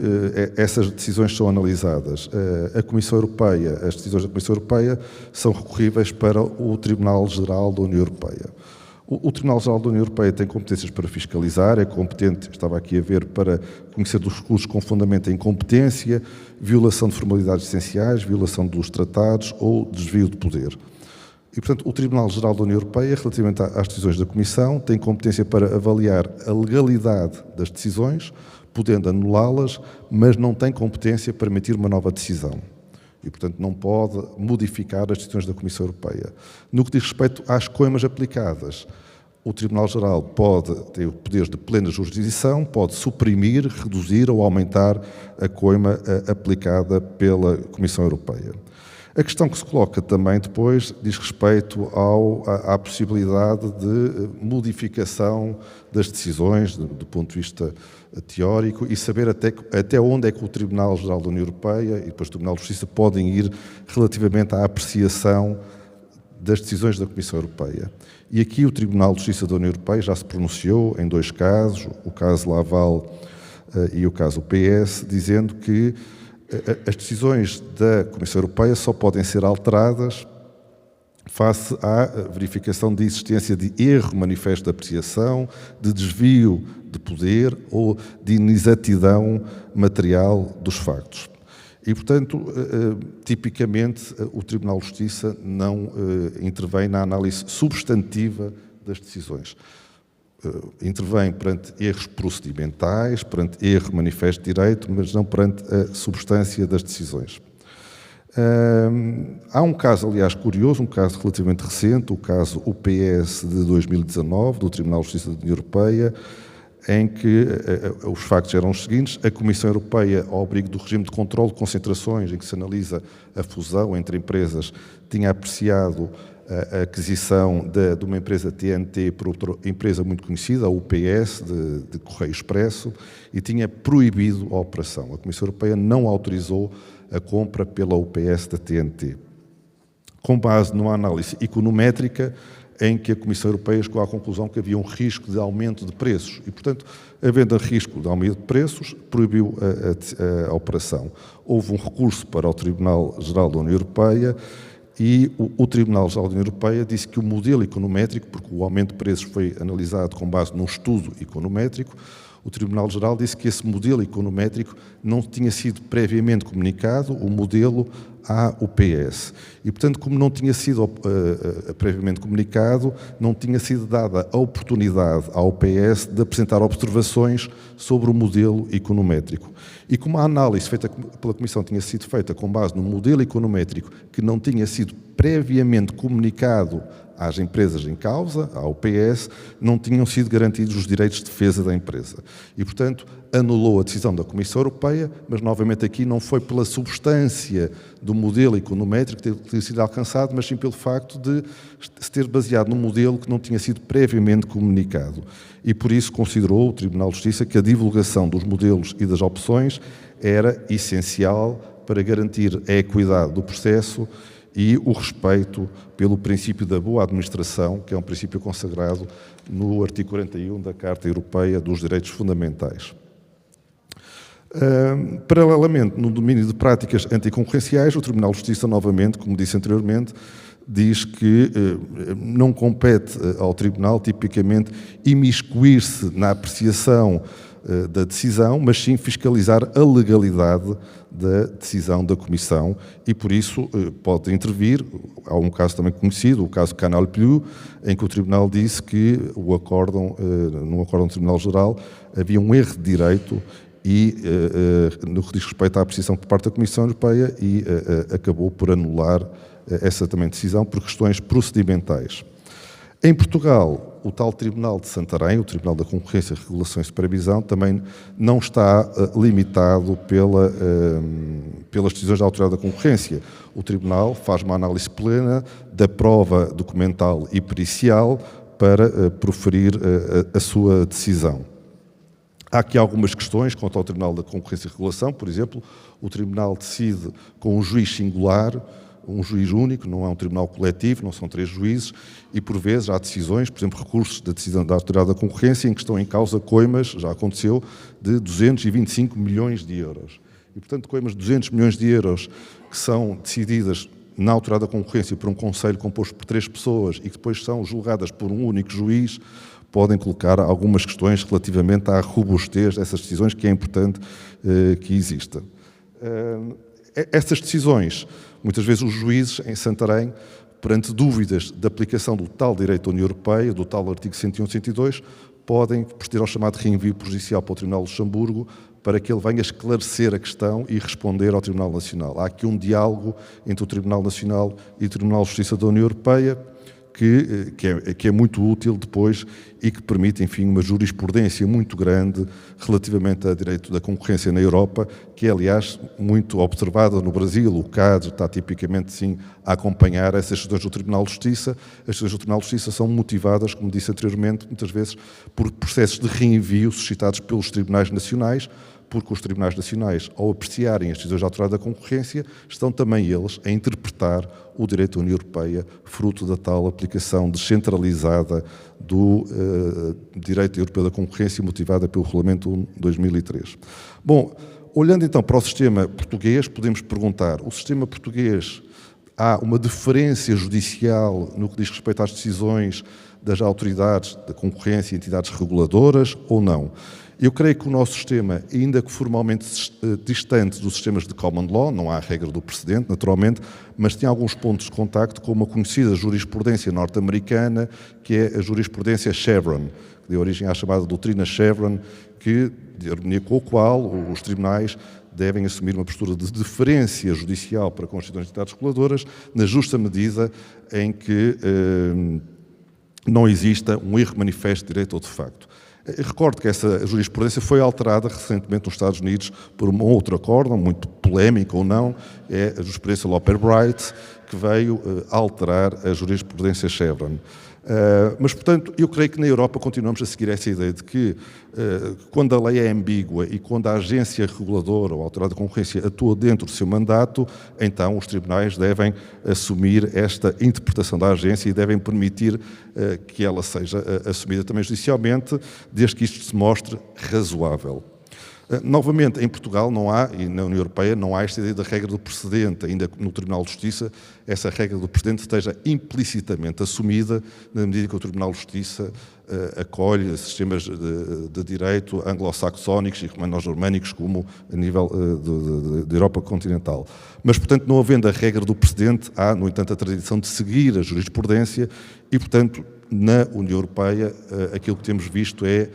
essas decisões são analisadas? A Comissão Europeia, as decisões da Comissão Europeia são recorríveis para o Tribunal-Geral da União Europeia. O Tribunal-Geral da União Europeia tem competências para fiscalizar, é competente, estava aqui a ver, para conhecer dos recursos com fundamento em incompetência, violação de formalidades essenciais, violação dos tratados ou desvio de poder. E, portanto, o Tribunal-Geral da União Europeia, relativamente às decisões da Comissão, tem competência para avaliar a legalidade das decisões, podendo anulá-las, mas não tem competência para emitir uma nova decisão. E, portanto, não pode modificar as decisões da Comissão Europeia. No que diz respeito às coimas aplicadas, o Tribunal-Geral pode ter poderes de plena jurisdição, pode suprimir, reduzir ou aumentar a coima aplicada pela Comissão Europeia. A questão que se coloca também depois diz respeito à possibilidade de modificação das decisões do ponto de vista teórico e saber até onde é que o Tribunal-Geral da União Europeia e depois o Tribunal de Justiça podem ir relativamente à apreciação das decisões da Comissão Europeia. E aqui o Tribunal de Justiça da União Europeia já se pronunciou em 2 casos, o caso Laval e o caso PS, dizendo que as decisões da Comissão Europeia só podem ser alteradas face à verificação de existência de erro manifesto de apreciação, de desvio de poder ou de inexatidão material dos factos. E, portanto, tipicamente, o Tribunal de Justiça não intervém na análise substantiva das decisões. Intervém perante erros procedimentais, perante erro manifesto de direito, mas não perante a substância das decisões. Há um caso, aliás, curioso, um caso relativamente recente, o caso UPS de 2019, do Tribunal de Justiça da União Europeia, em que os factos eram os seguintes: a Comissão Europeia, ao abrigo do regime de controle de concentrações, em que se analisa a fusão entre empresas, tinha apreciado a aquisição de uma empresa TNT por outra empresa muito conhecida, a UPS, de Correio Expresso, e tinha proibido a operação. A Comissão Europeia não autorizou a compra pela UPS da TNT, com base numa análise econométrica em que a Comissão Europeia chegou à conclusão que havia um risco de aumento de preços e, portanto, havendo risco de aumento de preços, proibiu a operação. Houve um recurso para o Tribunal-Geral da União Europeia e o Tribunal-Geral da União Europeia disse que o modelo econométrico, porque o aumento de preços foi analisado com base num estudo econométrico, o Tribunal-Geral disse que esse modelo econométrico não tinha sido previamente comunicado, o modelo à UPS. E, portanto, como não tinha sido previamente comunicado, não tinha sido dada a oportunidade à UPS de apresentar observações sobre o modelo econométrico. E como a análise feita pela Comissão tinha sido feita com base num modelo econométrico que não tinha sido previamente comunicado às empresas em causa, à UPS, não tinham sido garantidos os direitos de defesa da empresa. E, portanto, anulou a decisão da Comissão Europeia, mas, novamente, aqui não foi pela substância do modelo econométrico ter sido alcançado, mas sim pelo facto de se ter baseado num modelo que não tinha sido previamente comunicado. E, por isso, considerou o Tribunal de Justiça que a divulgação dos modelos e das opções era essencial para garantir a equidade do processo e o respeito pelo princípio da boa administração, que é um princípio consagrado no artigo 41 da Carta Europeia dos Direitos Fundamentais. Paralelamente, no domínio de práticas anticoncorrenciais, o Tribunal de Justiça, novamente, como disse anteriormente, diz que não compete ao Tribunal, tipicamente, imiscuir-se na apreciação da decisão, mas sim fiscalizar a legalidade da decisão da Comissão e, por isso, pode intervir. Há um caso também conhecido, o caso Canal Plus, em que o Tribunal disse que num acórdão do Tribunal-Geral havia um erro de direito e, no que diz respeito à apreciação por parte da Comissão Europeia, e acabou por anular essa também decisão por questões procedimentais. Em Portugal, o tal Tribunal de Santarém, o Tribunal da Concorrência, Regulação e Supervisão, também não está limitado pelas decisões da Autoridade da Concorrência. O Tribunal faz uma análise plena da prova documental e pericial para proferir a sua decisão. Há aqui algumas questões quanto ao Tribunal da Concorrência e Regulação. Por exemplo, o Tribunal decide com um juiz singular, um juiz único, não é um tribunal coletivo, não são 3 juízes, e por vezes há decisões, por exemplo, recursos da decisão da Autoridade da Concorrência, em que estão em causa coimas, já aconteceu, de 225 milhões de euros. E, portanto, coimas de 200 milhões de euros que são decididas na Autoridade da Concorrência por um conselho composto por 3 pessoas e que depois são julgadas por um único juiz, podem colocar algumas questões relativamente à robustez dessas decisões, que é importante que exista. Essas decisões, muitas vezes os juízes em Santarém perante dúvidas da aplicação do tal direito da União Europeia, do tal artigo 101 e 102, podem proceder ao chamado reenvio prejudicial para o Tribunal de Luxemburgo para que ele venha esclarecer a questão e responder ao Tribunal Nacional. Há aqui um diálogo entre o Tribunal Nacional e o Tribunal de Justiça da União Europeia que é muito útil depois e que permite, enfim, uma jurisprudência muito grande relativamente ao direito da concorrência na Europa, que é, aliás, muito observada no Brasil. O CAD está tipicamente, sim, a acompanhar essas decisões do Tribunal de Justiça. As decisões do Tribunal de Justiça são motivadas, como disse anteriormente, muitas vezes por processos de reenvio suscitados pelos tribunais nacionais, porque os tribunais nacionais, ao apreciarem as decisões da Autoridade da Concorrência, estão também eles a interpretar o direito da União Europeia, fruto da tal aplicação descentralizada do direito europeu da concorrência, motivada pelo Regulamento 1 de 2003. Bom, olhando então para o sistema português, podemos perguntar, o sistema português, há uma deferência judicial no que diz respeito às decisões das autoridades da concorrência e entidades reguladoras ou não? Eu creio que o nosso sistema, ainda que formalmente distante dos sistemas de common law, não há a regra do precedente, naturalmente, mas tem alguns pontos de contacto com uma conhecida jurisprudência norte-americana, que é a jurisprudência Chevron, que deu origem à chamada doutrina Chevron, de harmonia com a qual os tribunais devem assumir uma postura de deferência judicial para com as entidades reguladoras, na justa medida em que não exista um erro manifesto de direito ou de facto. Recordo que essa jurisprudência foi alterada recentemente nos Estados Unidos por um outro acórdão, muito polémico ou não, é a jurisprudência Loper-Bright, que veio alterar a jurisprudência Chevron. Mas, portanto, eu creio que na Europa continuamos a seguir essa ideia de que, quando a lei é ambígua e quando a agência reguladora ou a autoridade de concorrência atua dentro do seu mandato, então os tribunais devem assumir esta interpretação da agência e devem permitir que ela seja assumida também judicialmente, desde que isto se mostre razoável. Novamente, em Portugal não há, e na União Europeia, não há esta ideia da regra do precedente, ainda que no Tribunal de Justiça essa regra do precedente esteja implicitamente assumida na medida que o Tribunal de Justiça acolhe sistemas de direito anglo-saxónicos e romano-germânicos como a nível da Europa continental. Mas, portanto, não havendo a regra do precedente, há, no entanto, a tradição de seguir a jurisprudência e, portanto, na União Europeia, aquilo que temos visto é,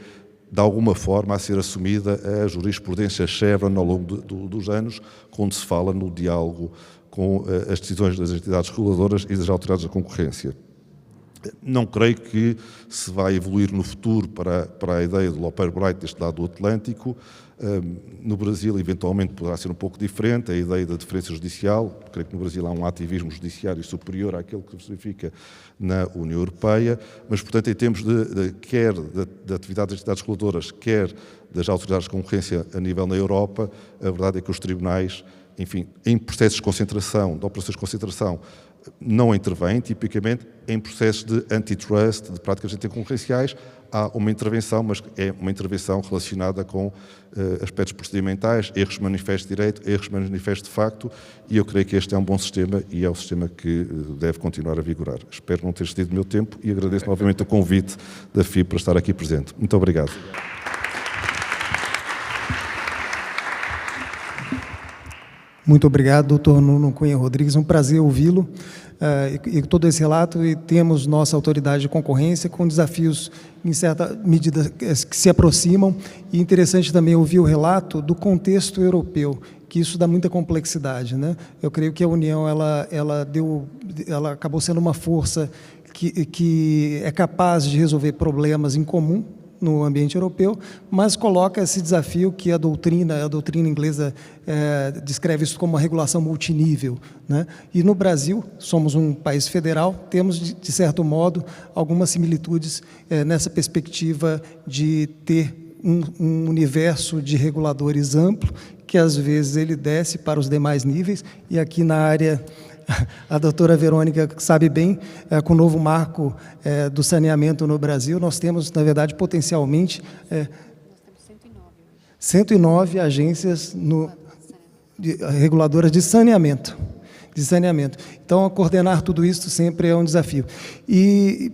de alguma forma, a ser assumida a jurisprudência Chevron ao longo dos anos, quando se fala no diálogo com as decisões das entidades reguladoras e das autoridades da concorrência. Não creio que se vai evoluir no futuro para a ideia do Loper-Bright deste lado do Atlântico. No Brasil, eventualmente, poderá ser um pouco diferente, a ideia da deferência judicial. Creio que no Brasil há um ativismo judiciário superior àquele que se verifica na União Europeia, mas, portanto, em termos quer da atividade das entidades reguladoras, quer das autoridades de concorrência a nível na Europa, a verdade é que os tribunais, enfim, em processos de concentração, de operações de concentração, não intervêm, tipicamente, em processos de antitrust, de práticas anticoncorrenciais, há uma intervenção, mas é uma intervenção relacionada com aspectos procedimentais, erros manifestos de direito, erros manifestos de facto, e eu creio que este é um bom sistema e é o sistema que deve continuar a vigorar. Espero não ter excedido o meu tempo e agradeço novamente o convite da FIB para estar aqui presente. Muito obrigado. Muito obrigado, doutor Nuno Cunha Rodrigues. Um prazer ouvi-lo e todo esse relato. E temos nossa autoridade de concorrência com desafios, em certa medida, que se aproximam. E interessante também ouvir o relato do contexto europeu, que isso dá muita complexidade, né? Eu creio que a União ela acabou sendo uma força que é capaz de resolver problemas em comum no ambiente europeu, mas coloca esse desafio que a doutrina inglesa descreve isso como uma regulação multinível, né? E no Brasil, somos um país federal, temos, de certo modo, algumas similitudes nessa perspectiva de ter um universo de reguladores amplo, que às vezes ele desce para os demais níveis, e aqui na área a doutora Verônica sabe bem, com o novo marco do saneamento no Brasil, nós temos, na verdade, potencialmente 109 agências reguladoras de saneamento. de saneamento. Então, coordenar tudo isso sempre é um desafio. E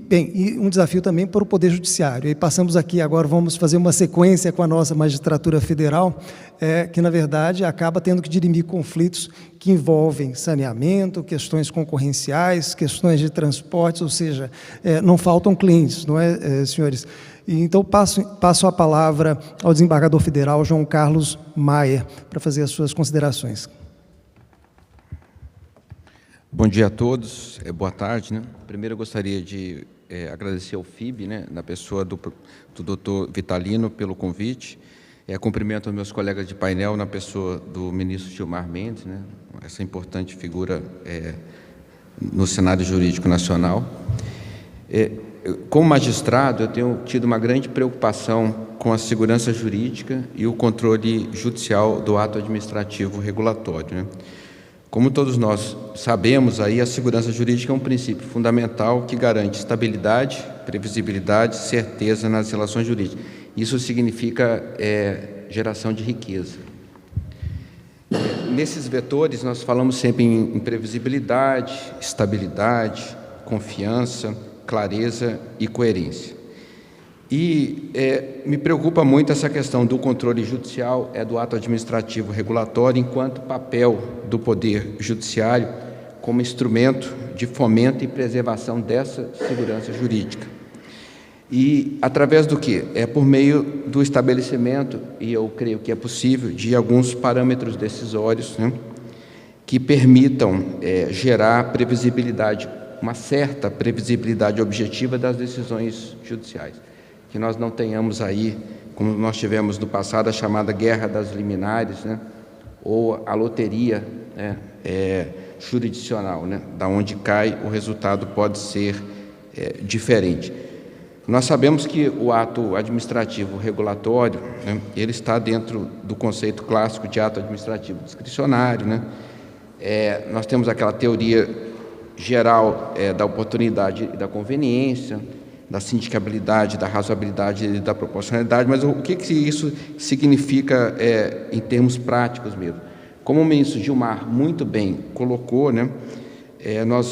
um desafio também para o Poder Judiciário. E passamos aqui, agora vamos fazer uma sequência com a nossa magistratura federal, que, na verdade, acaba tendo que dirimir conflitos que envolvem saneamento, questões concorrenciais, questões de transportes, ou seja, não faltam clientes, não é, senhores? E, então, passo a palavra ao desembargador federal, João Carlos Maier, para fazer as suas considerações. Bom dia a todos, boa tarde, né? Primeiro eu gostaria de agradecer ao FIB, né, na pessoa do doutor Vitalino, pelo convite. Cumprimento os meus colegas de painel na pessoa do ministro Gilmar Mendes, né, essa importante figura no cenário jurídico nacional. Como magistrado, eu tenho tido uma grande preocupação com a segurança jurídica e o controle judicial do ato administrativo regulatório, né? Como todos nós sabemos, aí, a segurança jurídica é um princípio fundamental que garante estabilidade, previsibilidade, certeza nas relações jurídicas. Isso significa geração de riqueza. Nesses vetores, nós falamos sempre em previsibilidade, estabilidade, confiança, clareza e coerência. E me preocupa muito essa questão do controle judicial, do ato administrativo regulatório, enquanto papel do Poder Judiciário como instrumento de fomento e preservação dessa segurança jurídica. E através do quê? Por meio do estabelecimento, e eu creio que é possível, de alguns parâmetros decisórios, né, que permitam gerar previsibilidade, uma certa previsibilidade objetiva das decisões judiciais. Que nós não tenhamos aí, como nós tivemos no passado, a chamada guerra das liminares, né, ou a loteria, né, jurisdicional, né, da onde cai, o resultado pode ser diferente. Nós sabemos que o ato administrativo regulatório, né, ele está dentro do conceito clássico de ato administrativo discricionário, né. Nós temos aquela teoria geral da oportunidade e da conveniência, da sindicabilidade, da razoabilidade e da proporcionalidade, mas o que isso significa em termos práticos mesmo? Como o ministro Gilmar muito bem colocou, né,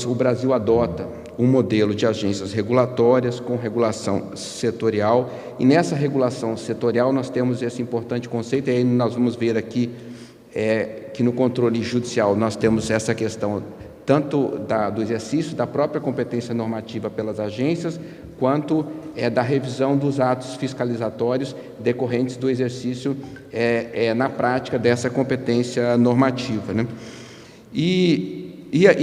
o Brasil adota um modelo de agências regulatórias com regulação setorial, e nessa regulação setorial nós temos esse importante conceito, e aí nós vamos ver aqui que no controle judicial nós temos essa questão tanto do exercício da própria competência normativa pelas agências, quanto da revisão dos atos fiscalizatórios decorrentes do exercício na prática dessa competência normativa, né? E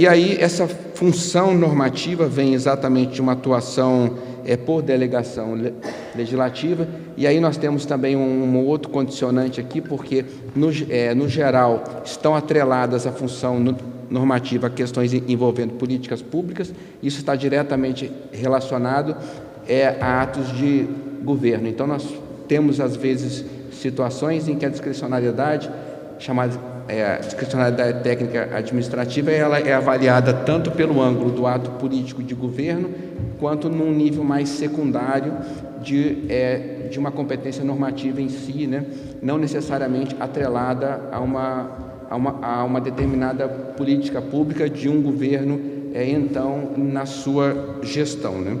aí essa função normativa vem exatamente de uma atuação por delegação legislativa, e aí nós temos também um outro condicionante aqui, porque no geral estão atreladas à função normativa a questões envolvendo políticas públicas. Isso está diretamente relacionado a atos de governo. Então nós temos às vezes situações em que a discricionariedade, chamada discricionariedade técnica administrativa, ela é avaliada tanto pelo ângulo do ato político de governo, quanto num nível mais secundário de uma competência normativa em si, né? Não necessariamente atrelada a uma determinada política pública de um governo, então, na sua gestão, né?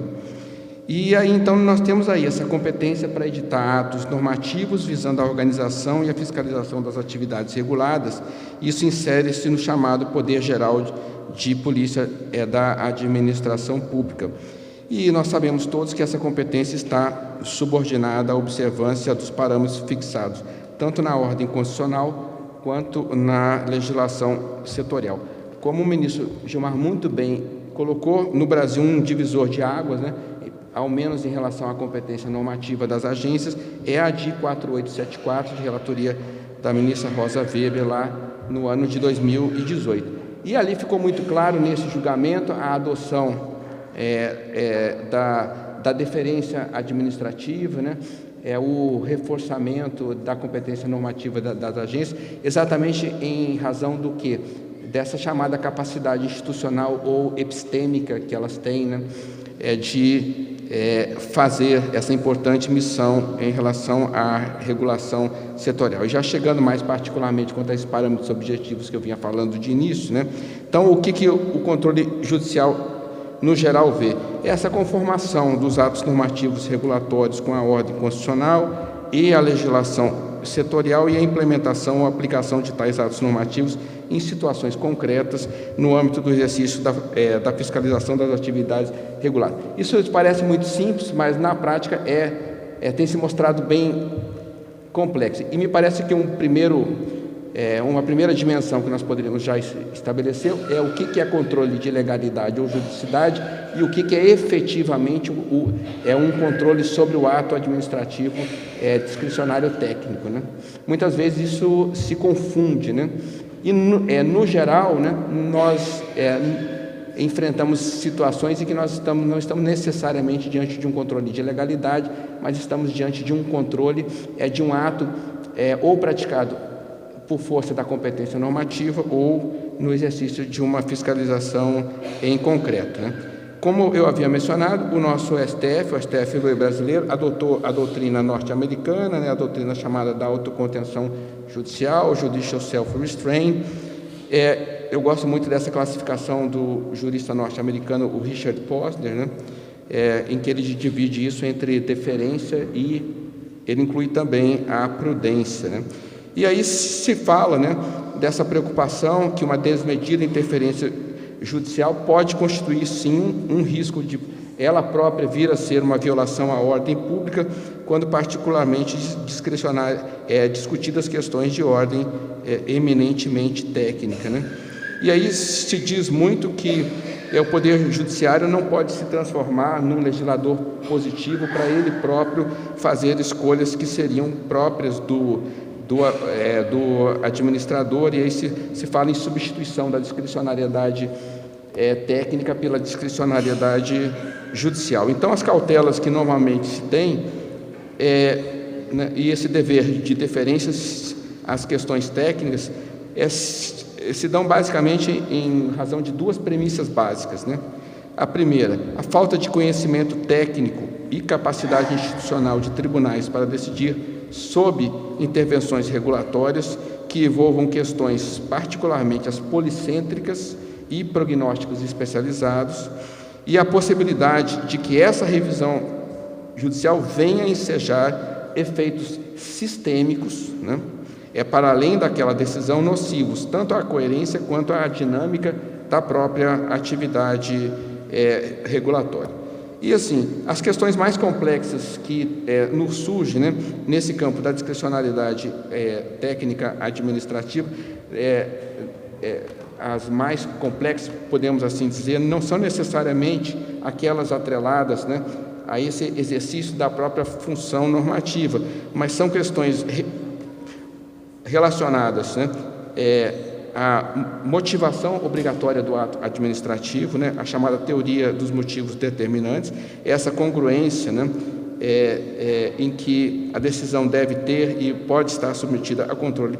E aí, então, nós temos aí essa competência para editar atos normativos visando a organização e a fiscalização das atividades reguladas. Isso insere-se no chamado Poder Geral de Polícia da Administração Pública. E nós sabemos todos que essa competência está subordinada à observância dos parâmetros fixados, tanto na ordem constitucional quanto na legislação setorial. Como o ministro Gilmar muito bem colocou, no Brasil um divisor de águas, né, ao menos em relação à competência normativa das agências, é a DI 4874, de relatoria da ministra Rosa Weber, lá no ano de 2018. E ali ficou muito claro, nesse julgamento, a adoção da deferência administrativa, né, o reforçamento da competência normativa das agências, exatamente em razão do quê? Dessa chamada capacidade institucional ou epistêmica que elas têm, né, de fazer essa importante missão em relação à regulação setorial. E já chegando mais particularmente quanto a esses parâmetros objetivos que eu vinha falando de início, né? Então, o que o controle judicial, no geral, vê? Essa conformação dos atos normativos regulatórios com a ordem constitucional e a legislação setorial e a implementação ou aplicação de tais atos normativos em situações concretas no âmbito do exercício da fiscalização das atividades reguladas. Isso parece muito simples, mas na prática tem se mostrado bem complexo. E me parece que uma primeira dimensão que nós poderíamos já estabelecer é o que é controle de legalidade ou juridicidade e o que é efetivamente um controle sobre o ato administrativo discricionário técnico, né? Muitas vezes isso se confunde, né? E, no geral, né, nós enfrentamos situações em que nós não estamos necessariamente diante de um controle de legalidade, mas estamos diante de um controle de um ato ou praticado por força da competência normativa ou no exercício de uma fiscalização em concreto, né? Como eu havia mencionado, o nosso STF, o STF brasileiro, adotou a doutrina norte-americana, né, a doutrina chamada da autocontenção judicial, Judicial Self-Restraint. Eu gosto muito dessa classificação do jurista norte-americano, o Richard Posner, né, em que ele divide isso entre deferência e ele inclui também a prudência, né? E aí se fala, né, dessa preocupação que uma desmedida interferência judicial pode constituir, sim, um risco de ela própria vir a ser uma violação à ordem pública, quando particularmente discutidas questões de ordem eminentemente técnica, né? E aí se diz muito que o Poder Judiciário não pode se transformar num legislador positivo para ele próprio fazer escolhas que seriam próprias do administrador, e aí se fala em substituição da discricionariedade técnica pela discricionariedade judicial. Então, as cautelas que normalmente se tem, né, e esse dever de deferência às questões técnicas, se dão basicamente em razão de duas premissas básicas, né? A primeira, a falta de conhecimento técnico e capacidade institucional de tribunais para decidir sob intervenções regulatórias que envolvam questões particularmente as policêntricas e prognósticos especializados, e a possibilidade de que essa revisão judicial venha a ensejar efeitos sistêmicos, né, para além daquela decisão, nocivos tanto à coerência quanto à dinâmica da própria atividade regulatória. E assim, as questões mais complexas que nos surgem, né, nesse campo da discricionariedade técnica administrativa, as mais complexas, podemos assim dizer, não são necessariamente aquelas atreladas, né, a esse exercício da própria função normativa, mas são questões relacionadas, né, à motivação obrigatória do ato administrativo, né, a chamada teoria dos motivos determinantes, essa congruência, né, em que a decisão deve ter e pode estar submetida a controle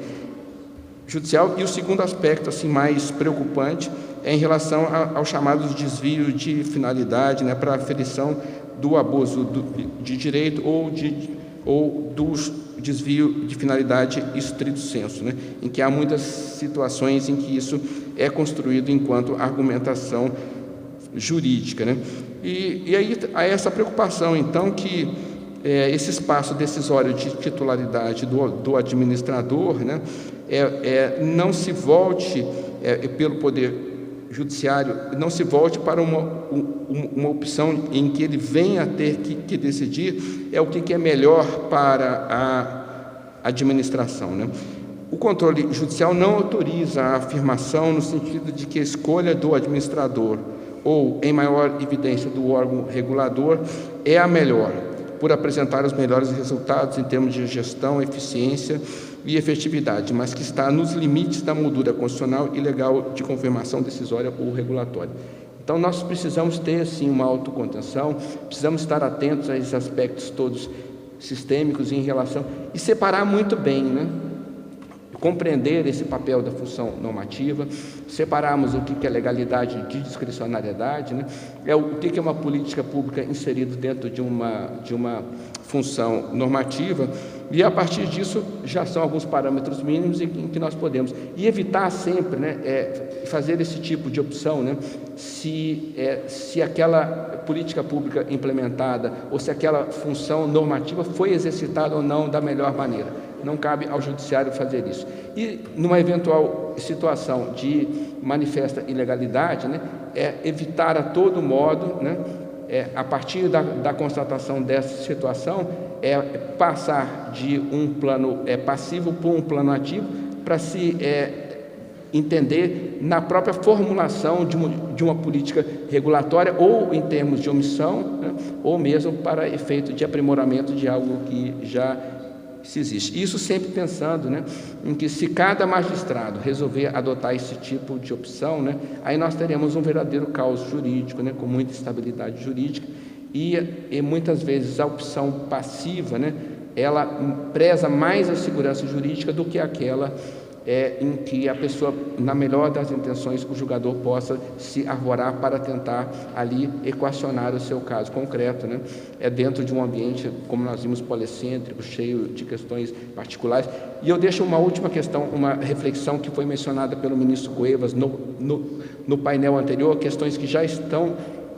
judicial. E o segundo aspecto assim mais preocupante é em relação ao chamado desvio de finalidade, né, para a aferição do abuso de direito ou do desvio de finalidade estrito sensu, né, em que há muitas situações em que isso é construído enquanto argumentação jurídica, né? E aí há essa preocupação, então, que esse espaço decisório de titularidade do administrador, né, não se volte pelo Poder Judiciário, não se volte para uma opção em que ele venha a ter que decidir o que é melhor para a administração, né? O controle judicial não autoriza a afirmação no sentido de que a escolha do administrador ou, em maior evidência, do órgão regulador é a melhor, por apresentar os melhores resultados em termos de gestão, eficiência e efetividade, mas que está nos limites da moldura constitucional e legal de confirmação decisória ou regulatória. Então, nós precisamos ter, sim, uma autocontenção, precisamos estar atentos a esses aspectos todos sistêmicos em relação, e separar muito bem, né, compreender esse papel da função normativa, separarmos o que é legalidade de discricionariedade, né? O que é uma política pública inserida dentro de uma função normativa, e a partir disso já são alguns parâmetros mínimos em que nós podemos, e evitar sempre, né, fazer esse tipo de opção, né, se aquela política pública implementada ou se aquela função normativa foi exercitada ou não da melhor maneira. Não cabe ao judiciário fazer isso. E numa eventual situação de manifesta ilegalidade, né, evitar a todo modo, né, a partir da constatação dessa situação, passar de um plano passivo para um plano ativo, para se entender na própria formulação de uma política regulatória, ou em termos de omissão, né, ou mesmo para efeito de aprimoramento de algo que já se existe. Isso sempre pensando, né, em que se cada magistrado resolver adotar esse tipo de opção, né, aí nós teremos um verdadeiro caos jurídico, né, com muita instabilidade jurídica, e muitas vezes a opção passiva, né, ela preza mais a segurança jurídica do que aquela em que a pessoa, na melhor das intenções, o julgador possa se arvorar para tentar ali equacionar o seu caso concreto, né? Dentro de um ambiente, como nós vimos, policêntrico, cheio de questões particulares. E eu deixo uma última questão, uma reflexão que foi mencionada pelo ministro Cuevas no painel anterior, questões que já estão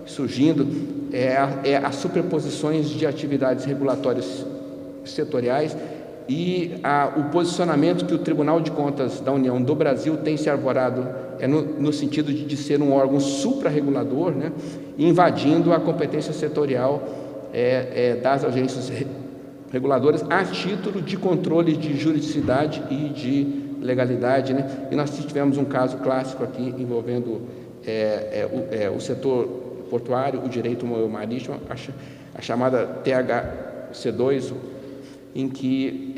surgindo, as superposições de atividades regulatórias setoriais, e o posicionamento que o Tribunal de Contas da União do Brasil tem se arvorado no sentido de ser um órgão suprarregulador, né, invadindo a competência setorial das agências reguladoras a título de controle de juridicidade e de legalidade, né? E nós tivemos um caso clássico aqui envolvendo o setor portuário, o direito marítimo, a chamada THC2, em que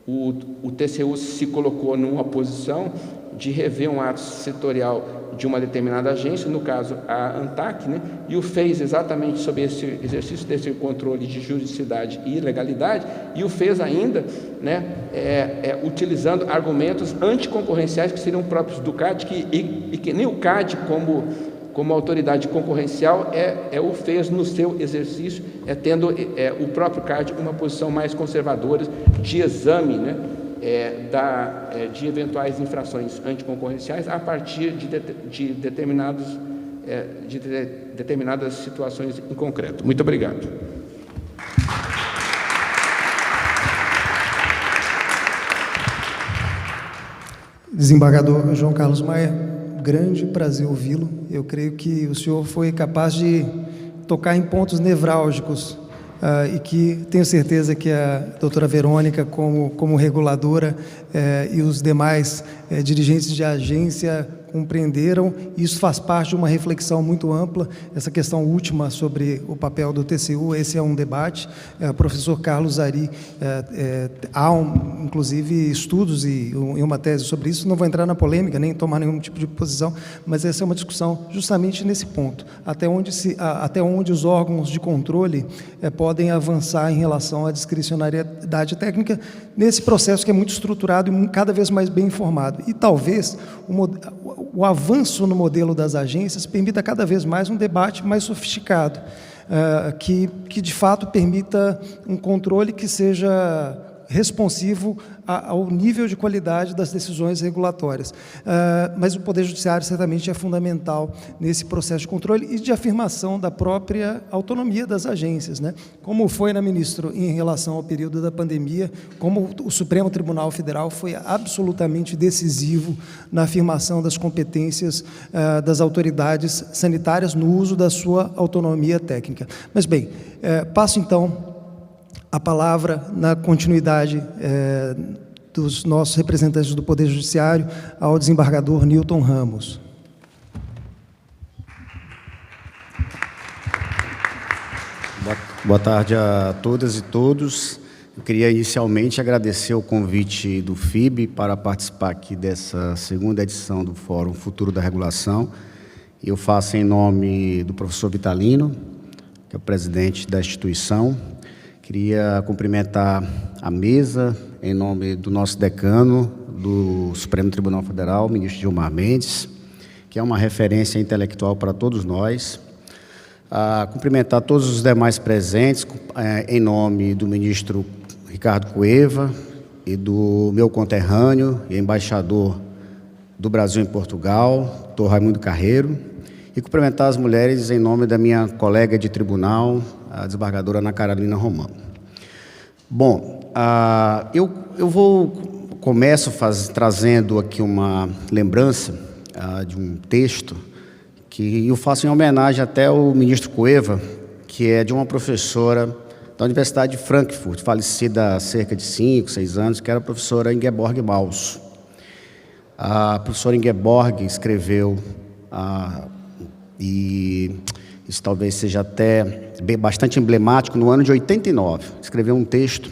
o TCU se colocou numa posição de rever um ato setorial de uma determinada agência, no caso a ANTAC, né, e o fez exatamente sob esse exercício desse controle de juridicidade e legalidade, e o fez ainda, né, utilizando argumentos anticoncorrenciais que seriam próprios do CAD, e que nem o CAD, como autoridade concorrencial, o fez no seu exercício, tendo o próprio CAD uma posição mais conservadora de exame, né, de eventuais infrações anticoncorrenciais a partir de determinadas situações em concreto. Muito obrigado. Desembargador João Carlos Maia, grande prazer ouvi-lo. Eu creio que o senhor foi capaz de tocar em pontos nevrálgicos e que tenho certeza que a doutora Verônica, como reguladora, e os demais dirigentes de agência compreenderam. Isso faz parte de uma reflexão muito ampla. Essa questão última sobre o papel do TCU, esse é um debate. Professor Carlos Ari, há inclusive estudos e uma tese sobre isso. Não vou entrar na polêmica, nem tomar nenhum tipo de posição, mas essa é uma discussão justamente nesse ponto, até onde os órgãos de controle podem avançar em relação à discricionariedade técnica nesse processo que é muito estruturado e cada vez mais bem informado. E talvez o avanço no modelo das agências permita cada vez mais um debate mais sofisticado, que de fato permita um controle que seja responsivo ao nível de qualidade das decisões regulatórias. Mas o Poder Judiciário certamente é fundamental nesse processo de controle e de afirmação da própria autonomia das agências, né? Como foi, né, ministro, em relação ao período da pandemia, como o Supremo Tribunal Federal foi absolutamente decisivo na afirmação das competências das autoridades sanitárias no uso da sua autonomia técnica. Mas, bem, passo então a palavra, na continuidade dos nossos representantes do Poder Judiciário, ao desembargador Newton Ramos. Boa tarde a todas e todos. Eu queria inicialmente agradecer o convite do FIB para participar aqui dessa segunda edição do Fórum Futuro da Regulação. Eu faço em nome do professor Vitalino, que é o presidente da instituição. Queria cumprimentar a mesa em nome do nosso decano do Supremo Tribunal Federal, ministro Gilmar Mendes, que é uma referência intelectual para todos nós. Cumprimentar todos os demais presentes, em nome do ministro Ricardo Cueva e do meu conterrâneo e embaixador do Brasil em Portugal, Dr. Raimundo Carreiro, e cumprimentar as mulheres em nome da minha colega de tribunal, a desembargadora Ana Carolina Romão. Bom, começo trazendo aqui uma lembrança de um texto que eu faço em homenagem até ao ministro Cueva, que é de uma professora da Universidade de Frankfurt, falecida há cerca de 5, 6 anos, que era a professora Ingeborg Maus. A professora Ingeborg escreveu, e isso talvez seja até bastante emblemático, no ano de 89, escreveu um texto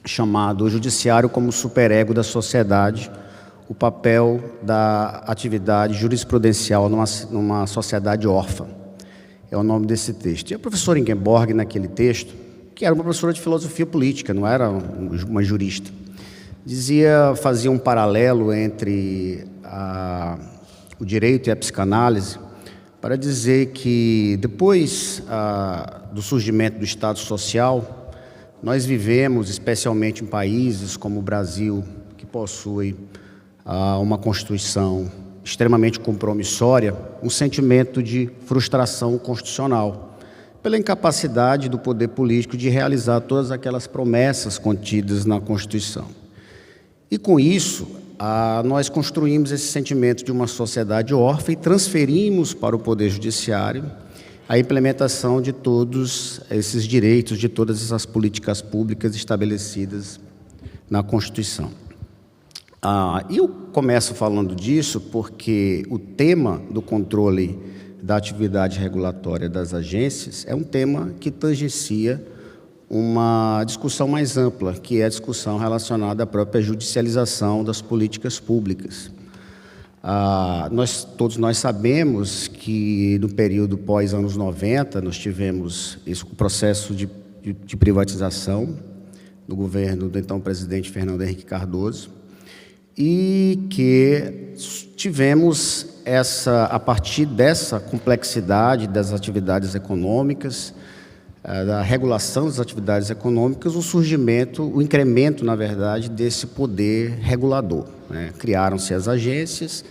chamado O Judiciário como Superego da Sociedade, o papel da atividade jurisprudencial numa sociedade órfã. É o nome desse texto. E a professora Ingeborg, naquele texto, que era uma professora de filosofia política, não era uma jurista, fazia um paralelo entre o direito e a psicanálise, para dizer que depois do surgimento do Estado Social, nós vivemos, especialmente em países como o Brasil, que possui uma Constituição extremamente compromissória, um sentimento de frustração constitucional, pela incapacidade do poder político de realizar todas aquelas promessas contidas na Constituição. E com isso, nós construímos esse sentimento de uma sociedade órfã e transferimos para o Poder Judiciário a implementação de todos esses direitos, de todas essas políticas públicas estabelecidas na Constituição. Eu começo falando disso porque o tema do controle da atividade regulatória das agências é um tema que tangencia uma discussão mais ampla, que é a discussão relacionada à própria judicialização das políticas públicas. Todos nós sabemos que no período pós-anos 90, nós tivemos o processo de privatização do governo do então presidente Fernando Henrique Cardoso, e que tivemos a partir dessa complexidade das atividades econômicas, da regulação das atividades econômicas, o incremento, na verdade, desse poder regulador, né? Criaram-se as agências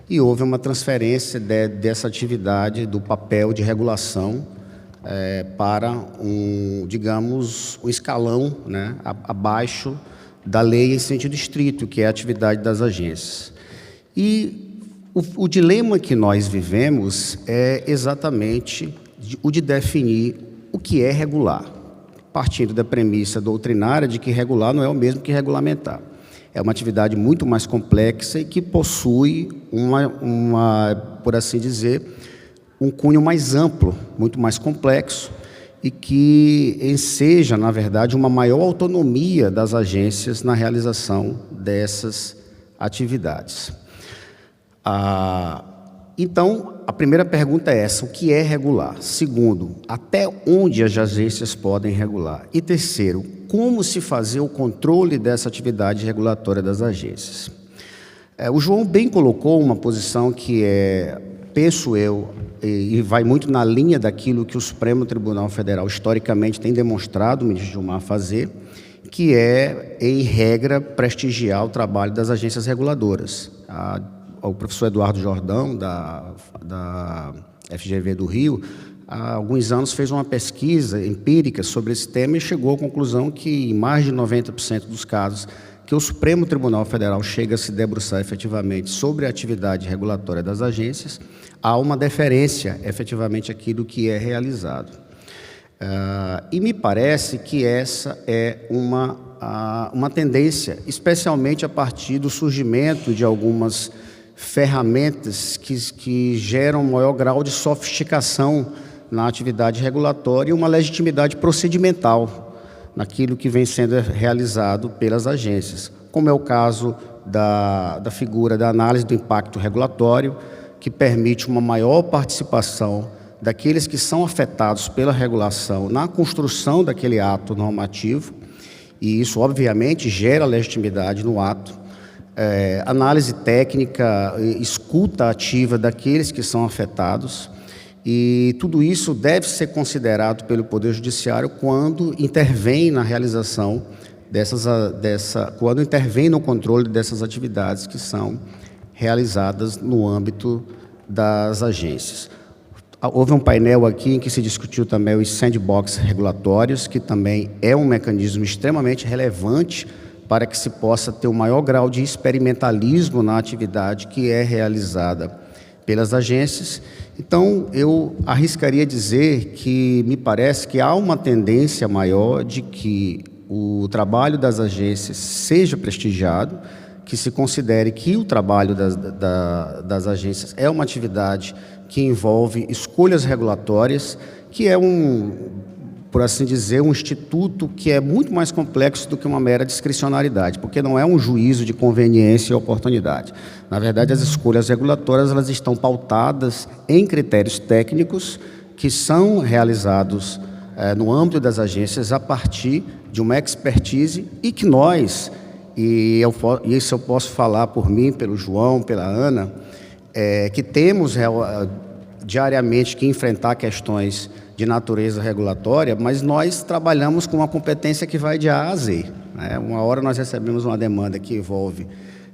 e houve uma transferência dessa atividade, do papel de regulação, para um escalão, né, abaixo da lei em sentido estrito, que é a atividade das agências. E o dilema que nós vivemos é exatamente o de definir o que é regular, partindo da premissa doutrinária de que regular não é o mesmo que regulamentar. É uma atividade muito mais complexa e que possui por assim dizer, um cunho mais amplo, muito mais complexo, e que enseja, na verdade, uma maior autonomia das agências na realização dessas atividades. Então, a primeira pergunta é essa: o que é regular? Segundo, até onde as agências podem regular? E terceiro, como se fazer o controle dessa atividade regulatória das agências? O João bem colocou uma posição que penso eu, e vai muito na linha daquilo que o Supremo Tribunal Federal historicamente tem demonstrado o ministro Gilmar fazer, que é, em regra, prestigiar o trabalho das agências reguladoras. O professor Eduardo Jordão, da FGV do Rio, há alguns anos fez uma pesquisa empírica sobre esse tema e chegou à conclusão que, em mais de 90% dos casos que o Supremo Tribunal Federal chega a se debruçar efetivamente sobre a atividade regulatória das agências, há uma deferência efetivamente àquilo que é realizado. E me parece que essa é uma tendência, especialmente a partir do surgimento de algumas ferramentas que geram um maior grau de sofisticação na atividade regulatória e uma legitimidade procedimental naquilo que vem sendo realizado pelas agências, como é o caso da figura da análise do impacto regulatório, que permite uma maior participação daqueles que são afetados pela regulação na construção daquele ato normativo e isso, obviamente, gera legitimidade no ato, análise técnica, escuta ativa daqueles que são afetados, e tudo isso deve ser considerado pelo Poder Judiciário quando intervém na realização quando intervém no controle dessas atividades que são realizadas no âmbito das agências. Houve um painel aqui em que se discutiu também os sandbox regulatórios, que também é um mecanismo extremamente relevante para que se possa ter um maior grau de experimentalismo na atividade que é realizada pelas agências. Então, eu arriscaria dizer que me parece que há uma tendência maior de que o trabalho das agências seja prestigiado, que se considere que o trabalho das agências é uma atividade que envolve escolhas regulatórias, que é por assim dizer, um instituto que é muito mais complexo do que uma mera discricionariedade, porque não é um juízo de conveniência e oportunidade. Na verdade, as escolhas regulatórias elas estão pautadas em critérios técnicos que são realizados no âmbito das agências a partir de uma expertise e que nós, e isso eu posso falar por mim, pelo João, pela Ana, que temos diariamente que enfrentar questões de natureza regulatória, mas nós trabalhamos com uma competência que vai de A a Z. Uma hora nós recebemos uma demanda que envolve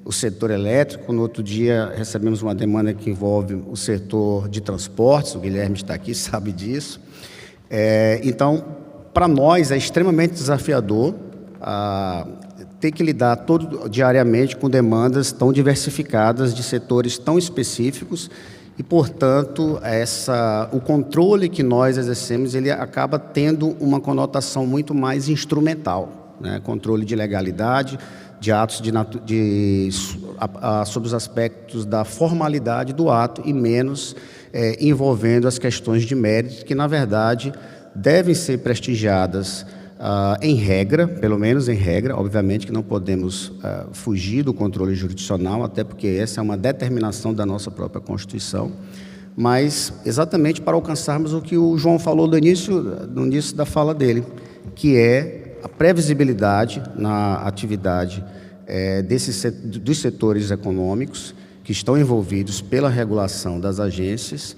o setor elétrico, no outro dia recebemos uma demanda que envolve o setor de transportes, o Guilherme está aqui, sabe disso. Então, para nós é extremamente desafiador ter que lidar diariamente com demandas tão diversificadas de setores tão específicos e, portanto, o controle que nós exercemos ele acaba tendo uma conotação muito mais instrumental, controle de legalidade, de atos sobre os aspectos da formalidade do ato e menos envolvendo as questões de mérito, que, na verdade, devem ser prestigiadas em regra, pelo menos em regra. Obviamente que não podemos fugir do controle jurisdicional, até porque essa é uma determinação da nossa própria Constituição, mas exatamente para alcançarmos o que o João falou no início da fala dele, que é a previsibilidade na atividade dos setores econômicos que estão envolvidos pela regulação das agências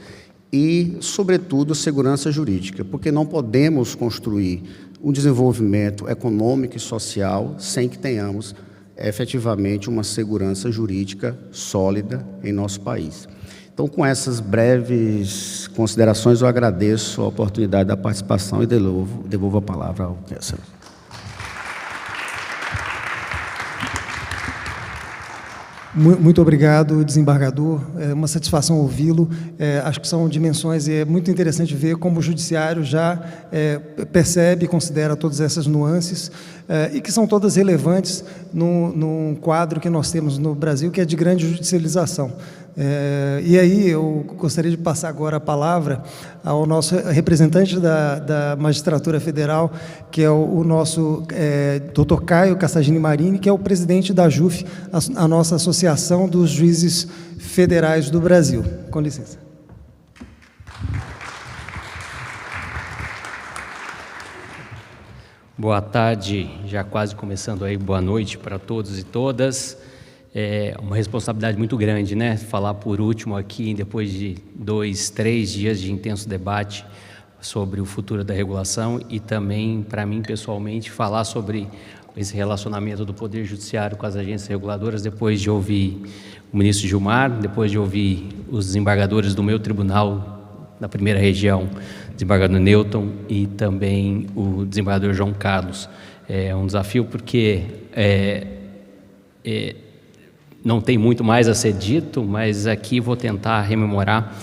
e, sobretudo, segurança jurídica, porque não podemos construir um desenvolvimento econômico e social sem que tenhamos efetivamente uma segurança jurídica sólida em nosso país. Então, com essas breves considerações, eu agradeço a oportunidade da participação e devolvo a palavra ao Kessler. Muito obrigado, desembargador. É uma satisfação ouvi-lo. Acho que são dimensões e é muito interessante ver como o judiciário já percebe e considera todas essas nuances e que são todas relevantes num quadro que nós temos no Brasil, que é de grande judicialização. E aí eu gostaria de passar agora a palavra ao nosso representante da Magistratura Federal, que é o nosso Dr. Caio Cassagini Marini, que é o presidente da JUF, a nossa Associação dos Juízes Federais do Brasil. Com licença. Boa tarde, já quase começando aí, boa noite para todos e todas. É uma responsabilidade muito grande, né? Falar por último aqui, depois de 2, 3 dias de intenso debate sobre o futuro da regulação e também, para mim pessoalmente, falar sobre esse relacionamento do Poder Judiciário com as agências reguladoras, depois de ouvir o ministro Gilmar, depois de ouvir os desembargadores do meu tribunal da primeira região, o desembargador Newton e também o desembargador João Carlos. É um desafio porque não tem muito mais a ser dito, mas aqui vou tentar rememorar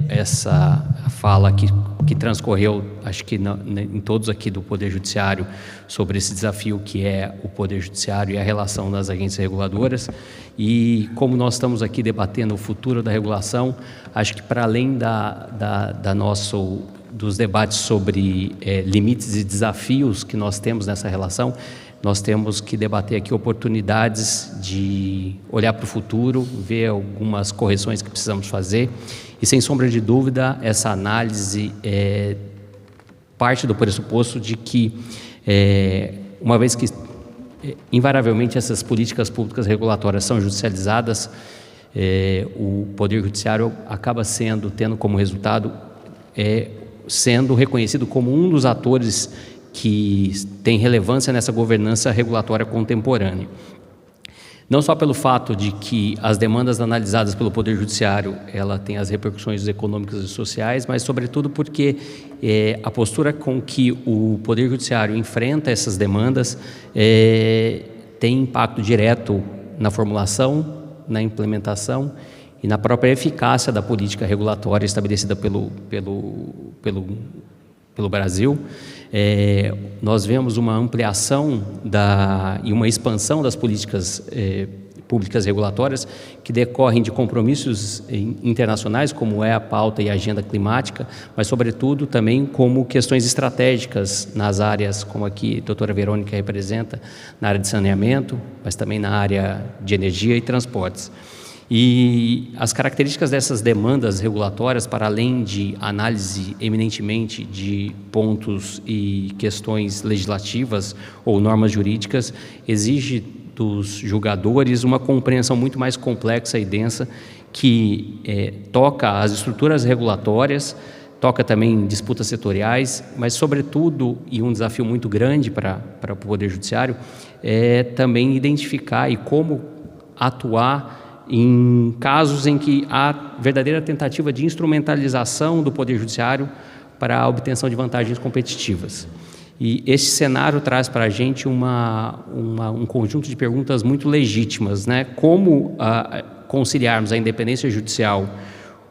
essa fala que transcorreu, acho que em todos aqui do Poder Judiciário, sobre esse desafio que é o Poder Judiciário e a relação das agências reguladoras. E como nós estamos aqui debatendo o futuro da regulação, acho que para além dos debates sobre limites e desafios que nós temos nessa relação, nós temos que debater aqui oportunidades de olhar para o futuro, ver algumas correções que precisamos fazer e, sem sombra de dúvida, essa análise parte do pressuposto de que uma vez que invariavelmente essas políticas públicas regulatórias são judicializadas, o Poder Judiciário acaba tendo como resultado, sendo reconhecido como um dos atores que tem relevância nessa governança regulatória contemporânea. Não só pelo fato de que as demandas analisadas pelo Poder Judiciário, ela tem as repercussões econômicas e sociais, mas sobretudo porque a postura com que o Poder Judiciário enfrenta essas demandas tem impacto direto na formulação, na implementação e na própria eficácia da política regulatória estabelecida pelo Brasil. Nós vemos uma ampliação e uma expansão das políticas públicas regulatórias que decorrem de compromissos internacionais, como é a pauta e a agenda climática, mas, sobretudo, também como questões estratégicas nas áreas, como aqui a doutora Verônica representa, na área de saneamento, mas também na área de energia e transportes. E as características dessas demandas regulatórias, para além de análise eminentemente de pontos e questões legislativas ou normas jurídicas, exige dos julgadores uma compreensão muito mais complexa e densa que toca as estruturas regulatórias, toca também disputas setoriais, mas, sobretudo, e um desafio muito grande para o Poder Judiciário, é também identificar e como atuar em casos em que há verdadeira tentativa de instrumentalização do Poder Judiciário para a obtenção de vantagens competitivas. E esse cenário traz para a gente um conjunto de perguntas muito legítimas, né? Como conciliarmos a independência judicial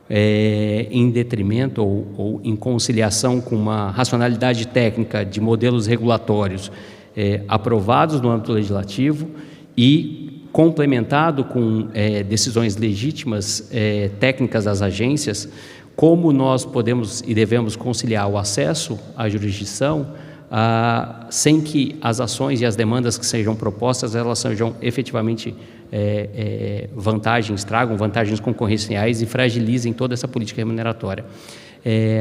em detrimento ou em conciliação com uma racionalidade técnica de modelos regulatórios aprovados no âmbito legislativo e complementado com decisões legítimas técnicas das agências, como nós podemos e devemos conciliar o acesso à jurisdição sem que as ações e as demandas que sejam propostas, elas sejam efetivamente tragam vantagens concorrenciais e fragilizem toda essa política remuneratória.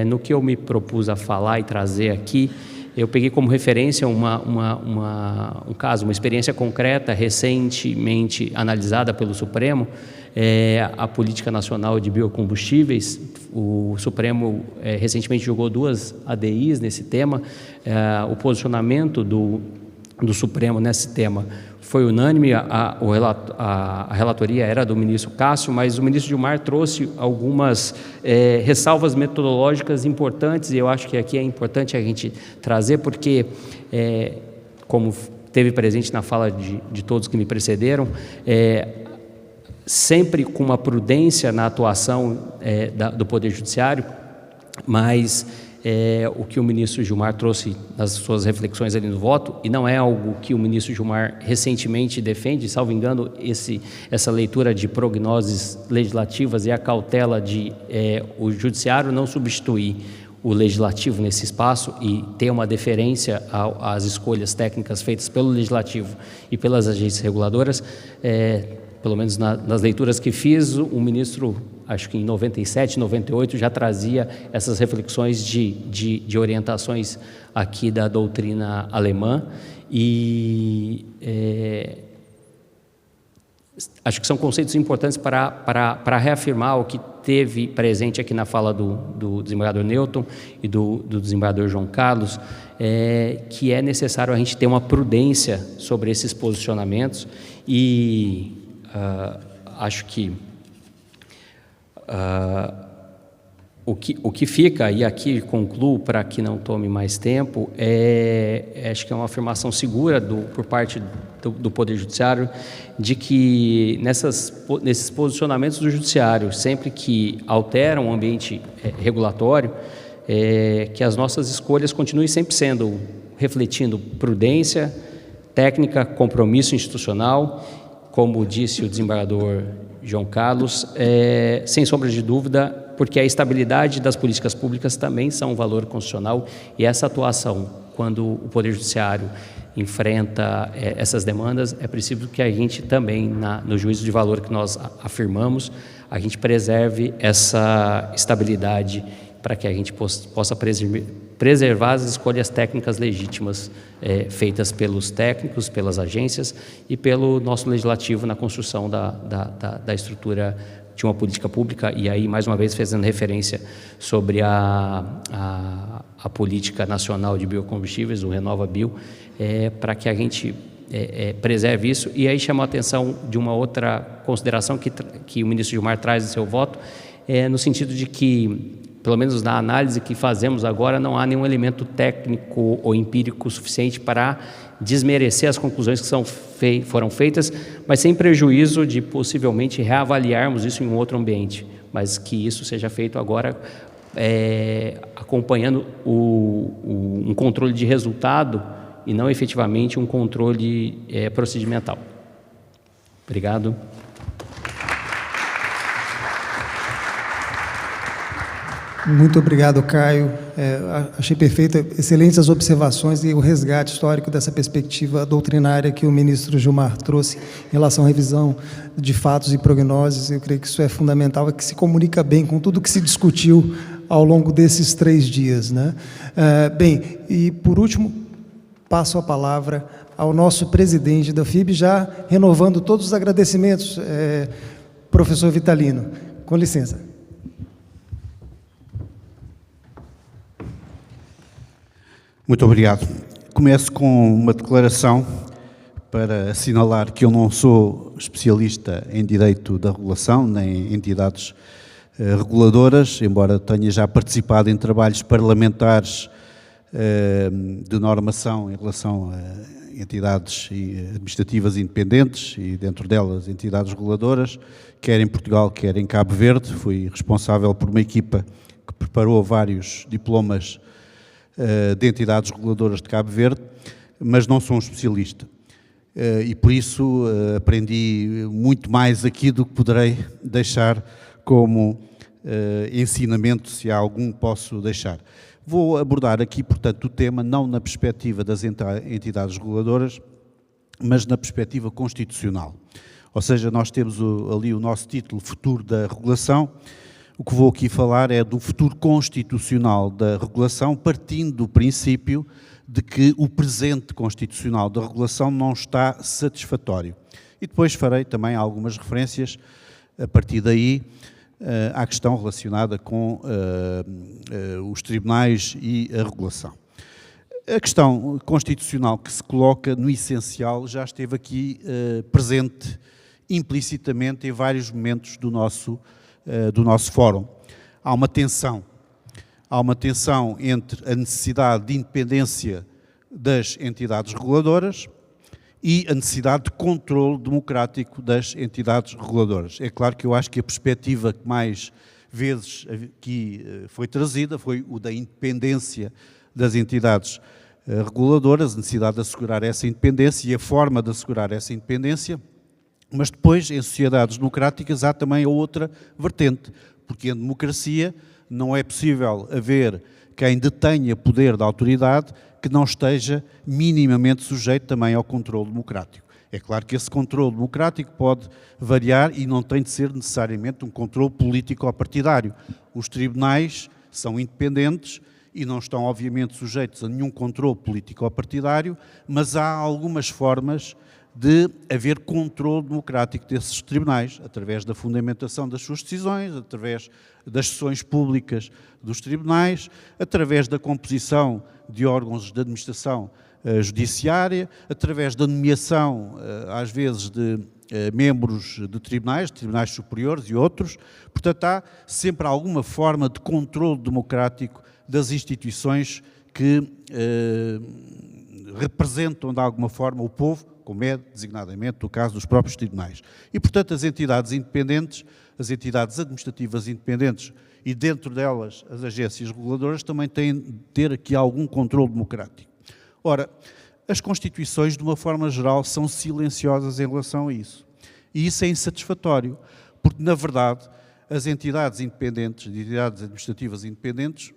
No que eu me propus a falar e trazer aqui, eu peguei como referência um caso, uma experiência concreta, recentemente analisada pelo Supremo, a Política Nacional de Biocombustíveis. O Supremo recentemente julgou 2 ADIs nesse tema. O posicionamento do Supremo nesse tema foi unânime, a relatoria era do ministro Cássio, mas o ministro Gilmar trouxe algumas ressalvas metodológicas importantes, e eu acho que aqui é importante a gente trazer, porque, como teve presente na fala de todos que me precederam, sempre com uma prudência na atuação do Poder Judiciário, mas o que o ministro Gilmar trouxe nas suas reflexões ali no voto, e não é algo que o ministro Gilmar recentemente defende, salvo engano, essa leitura de prognoses legislativas e a cautela de o judiciário não substituir o legislativo nesse espaço e ter uma deferência às escolhas técnicas feitas pelo legislativo e pelas agências reguladoras. Pelo menos nas leituras que fiz, o ministro, acho que em 97, 98, já trazia essas reflexões de orientações aqui da doutrina alemã, e acho que são conceitos importantes para reafirmar o que teve presente aqui na fala do desembargador Newton e do desembargador João Carlos, que é necessário a gente ter uma prudência sobre esses posicionamentos, e acho que o que fica, e aqui concluo para que não tome mais tempo, acho que é uma afirmação segura por parte do Poder Judiciário, de que nesses posicionamentos do Judiciário, sempre que alteram o ambiente regulatório, que as nossas escolhas continuem sempre refletindo prudência técnica, compromisso institucional, como disse o desembargador João Carlos, sem sombra de dúvida, porque a estabilidade das políticas públicas também são um valor constitucional, e essa atuação, quando o Poder Judiciário enfrenta essas demandas, é preciso que a gente também, no juízo de valor que nós afirmamos, a gente preserve essa estabilidade para que a gente possa preservar as escolhas técnicas legítimas feitas pelos técnicos, pelas agências e pelo nosso legislativo na construção da estrutura de uma política pública, e aí, mais uma vez, fazendo referência sobre a política nacional de biocombustíveis, o RenovaBio, para que a gente preserve isso. E aí chama a atenção de uma outra consideração que o ministro Gilmar traz em seu voto, no sentido de que, pelo menos na análise que fazemos agora, não há nenhum elemento técnico ou empírico suficiente para desmerecer as conclusões que foram feitas, mas sem prejuízo de possivelmente reavaliarmos isso em um outro ambiente, mas que isso seja feito agora acompanhando um controle de resultado e não efetivamente um controle procedimental. Obrigado. Muito obrigado, Caio. Achei perfeito, excelentes as observações e o resgate histórico dessa perspectiva doutrinária que o ministro Gilmar trouxe em relação à revisão de fatos e prognoses. Eu creio que isso é fundamental, que se comunica bem com tudo que se discutiu ao longo desses 3 dias, né? Bem, e por último, passo a palavra ao nosso presidente da FIB, já renovando todos os agradecimentos, professor Vitalino. Com licença. Muito obrigado. Começo com uma declaração para assinalar que eu não sou especialista em direito da regulação, nem entidades reguladoras, embora tenha já participado em trabalhos parlamentares de normação em relação a entidades administrativas independentes e, dentro delas, entidades reguladoras, quer em Portugal, quer em Cabo Verde. Fui responsável por uma equipa que preparou vários diplomas de entidades reguladoras de Cabo Verde, mas não sou um especialista. E por isso aprendi muito mais aqui do que poderei deixar como ensinamento, se há algum posso deixar. Vou abordar aqui, portanto, o tema não na perspectiva das entidades reguladoras, mas na perspectiva constitucional. Ou seja, nós temos ali o nosso título, Futuro da Regulação. O que vou aqui falar é do futuro constitucional da regulação, partindo do princípio de que o presente constitucional da regulação não está satisfatório. E depois farei também algumas referências, a partir daí, à questão relacionada com os tribunais e a regulação. A questão constitucional que se coloca, no essencial, já esteve aqui presente implicitamente em vários momentos do nosso fórum. Há uma tensão entre a necessidade de independência das entidades reguladoras e a necessidade de controle democrático das entidades reguladoras. É claro que eu acho que a perspectiva que mais vezes aqui foi trazida foi o da independência das entidades reguladoras, a necessidade de assegurar essa independência e a forma de assegurar essa independência. Mas depois, em sociedades democráticas, há também a outra vertente, porque em democracia não é possível haver quem detenha poder da autoridade que não esteja minimamente sujeito também ao controle democrático. É claro que esse controle democrático pode variar e não tem de ser necessariamente um controle político ou partidário. Os tribunais são independentes e não estão, obviamente, sujeitos a nenhum controle político ou partidário, mas há algumas formas de haver controle democrático desses tribunais, através da fundamentação das suas decisões, através das sessões públicas dos tribunais, através da composição de órgãos de administração judiciária, através da nomeação, às vezes, de membros de tribunais superiores e outros. Portanto, há sempre alguma forma de controle democrático das instituições que representam, de alguma forma, o povo, como é designadamente o caso dos próprios tribunais. E, portanto, as entidades independentes, as entidades administrativas independentes e, dentro delas, as agências reguladoras, também têm de ter aqui algum controle democrático. Ora, as constituições, de uma forma geral, são silenciosas em relação a isso. E isso é insatisfatório, porque, na verdade, as entidades independentes, as entidades administrativas independentes,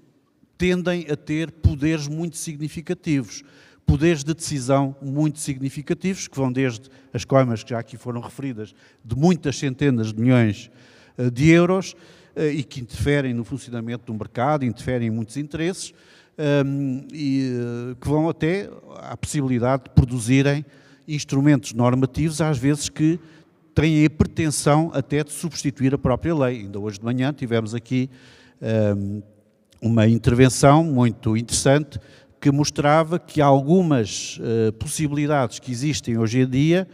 tendem a ter poderes muito significativos, poderes de decisão muito significativos, que vão desde as coimas que já aqui foram referidas, de muitas centenas de milhões de euros, e que interferem no funcionamento do mercado, interferem em muitos interesses, que vão até à possibilidade de produzirem instrumentos normativos, às vezes que têm a pretensão até de substituir a própria lei. Ainda hoje de manhã tivemos aqui uma intervenção muito interessante que mostrava que algumas possibilidades que existem hoje em dia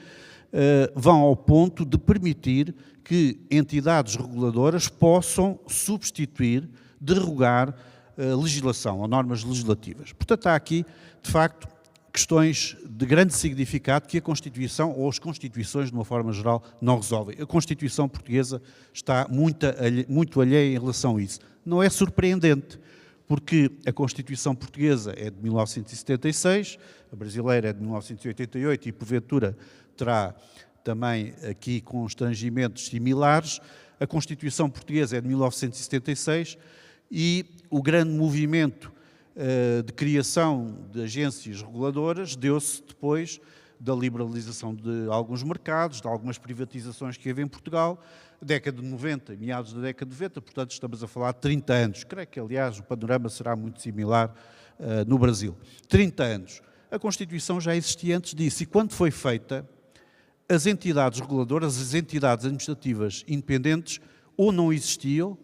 vão ao ponto de permitir que entidades reguladoras possam substituir, derrogar legislação ou normas legislativas. Portanto, há aqui, de facto, questões de grande significado que a Constituição ou as Constituições, de uma forma geral, não resolvem. A Constituição portuguesa está muito alheia em relação a isso. Não é surpreendente, porque a Constituição portuguesa é de 1976, a brasileira é de 1988 e, porventura, terá também aqui constrangimentos similares. A Constituição portuguesa é de 1976 e o grande movimento de criação de agências reguladoras deu-se depois da liberalização de alguns mercados, de algumas privatizações que houve em Portugal, década de 90, meados da década de 90, portanto estamos a falar de 30 anos. Creio que, aliás, o panorama será muito similar no Brasil. 30 anos. A Constituição já existia antes disso e quando foi feita, as entidades reguladoras, as entidades administrativas independentes, ou não existiam,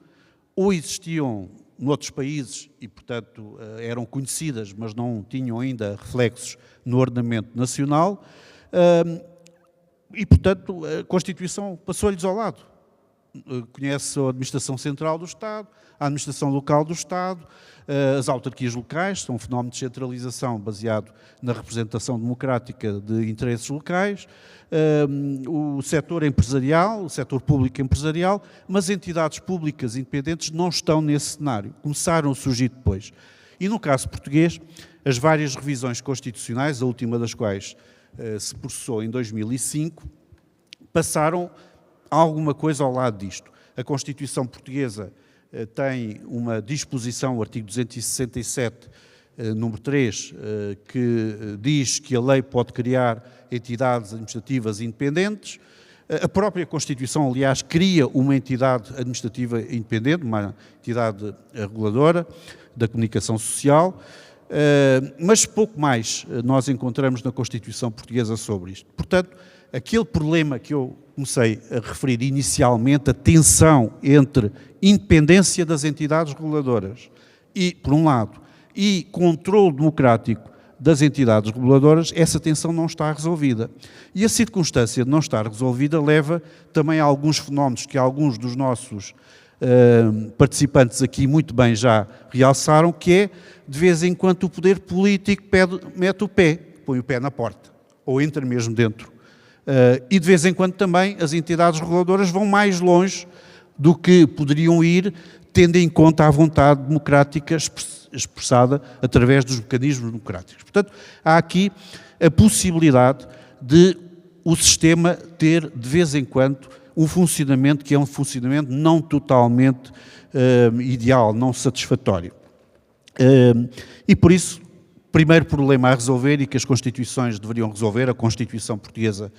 ou existiam noutros países e, portanto, eram conhecidas, mas não tinham ainda reflexos no ordenamento nacional e, portanto, a Constituição passou-lhes ao lado. Conhece a Administração Central do Estado, a Administração Local do Estado, as autarquias locais, são um fenómeno de centralização baseado na representação democrática de interesses locais, o setor empresarial, o setor público empresarial, mas entidades públicas independentes não estão nesse cenário, começaram a surgir depois. E no caso português, as várias revisões constitucionais, a última das quais se processou em 2005, passaram alguma coisa ao lado disto. A Constituição portuguesa tem uma disposição, o artigo 267, número 3, que diz que a lei pode criar entidades administrativas independentes. A própria Constituição, aliás, cria uma entidade administrativa independente, uma entidade reguladora da comunicação social, mas pouco mais nós encontramos na Constituição portuguesa sobre isto. Portanto, aquele problema que eu comecei a referir inicialmente, a tensão entre independência das entidades reguladoras e, por um lado, e controle democrático das entidades reguladoras, essa tensão não está resolvida. E a circunstância de não estar resolvida leva também a alguns fenómenos que alguns dos nossos participantes aqui muito bem já realçaram, que é, de vez em quando, o poder político mete o pé, põe o pé na porta, ou entra mesmo dentro. E de vez em quando também as entidades reguladoras vão mais longe do que poderiam ir, tendo em conta a vontade democrática expressada através dos mecanismos democráticos. Portanto, há aqui a possibilidade de o sistema ter, de vez em quando, um funcionamento que é um funcionamento não totalmente ideal, não satisfatório. E por isso, primeiro problema a resolver e que as Constituições deveriam resolver, a Constituição portuguesa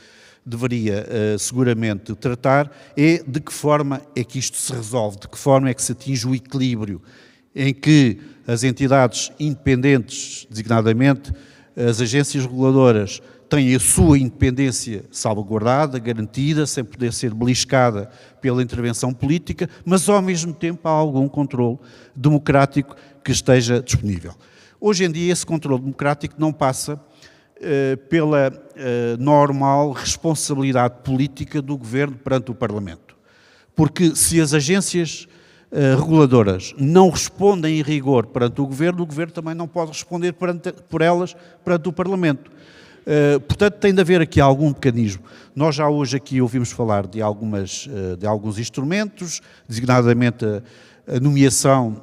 deveria seguramente tratar, é de que forma é que isto se resolve, de que forma é que se atinge o equilíbrio em que as entidades independentes, designadamente as agências reguladoras, têm a sua independência salvaguardada, garantida, sem poder ser beliscada pela intervenção política, mas ao mesmo tempo há algum controle democrático que esteja disponível. Hoje em dia esse controle democrático não passa pela normal responsabilidade política do Governo perante o Parlamento. Porque se as agências reguladoras não respondem em rigor perante o Governo também não pode responder por elas perante o Parlamento. Portanto, tem de haver aqui algum mecanismo. Nós já hoje aqui ouvimos falar de alguns instrumentos, designadamente a nomeação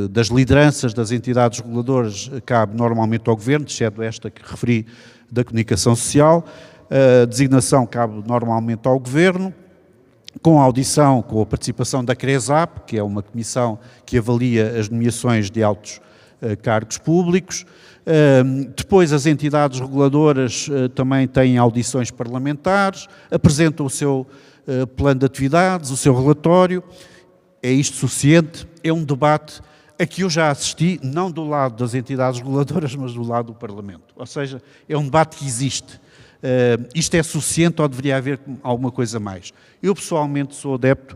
das lideranças das entidades reguladoras cabe normalmente ao Governo, exceto esta que referi da comunicação social. A designação cabe normalmente ao Governo, com a audição, com a participação da CRESAP, que é uma comissão que avalia as nomeações de altos cargos públicos. Depois as entidades reguladoras também têm audições parlamentares, apresentam o seu plano de atividades, o seu relatório. É isto suficiente? É um debate a que eu já assisti, não do lado das entidades reguladoras, mas do lado do Parlamento. Ou seja, é um debate que existe. Isto é suficiente ou deveria haver alguma coisa mais? Eu, pessoalmente, sou adepto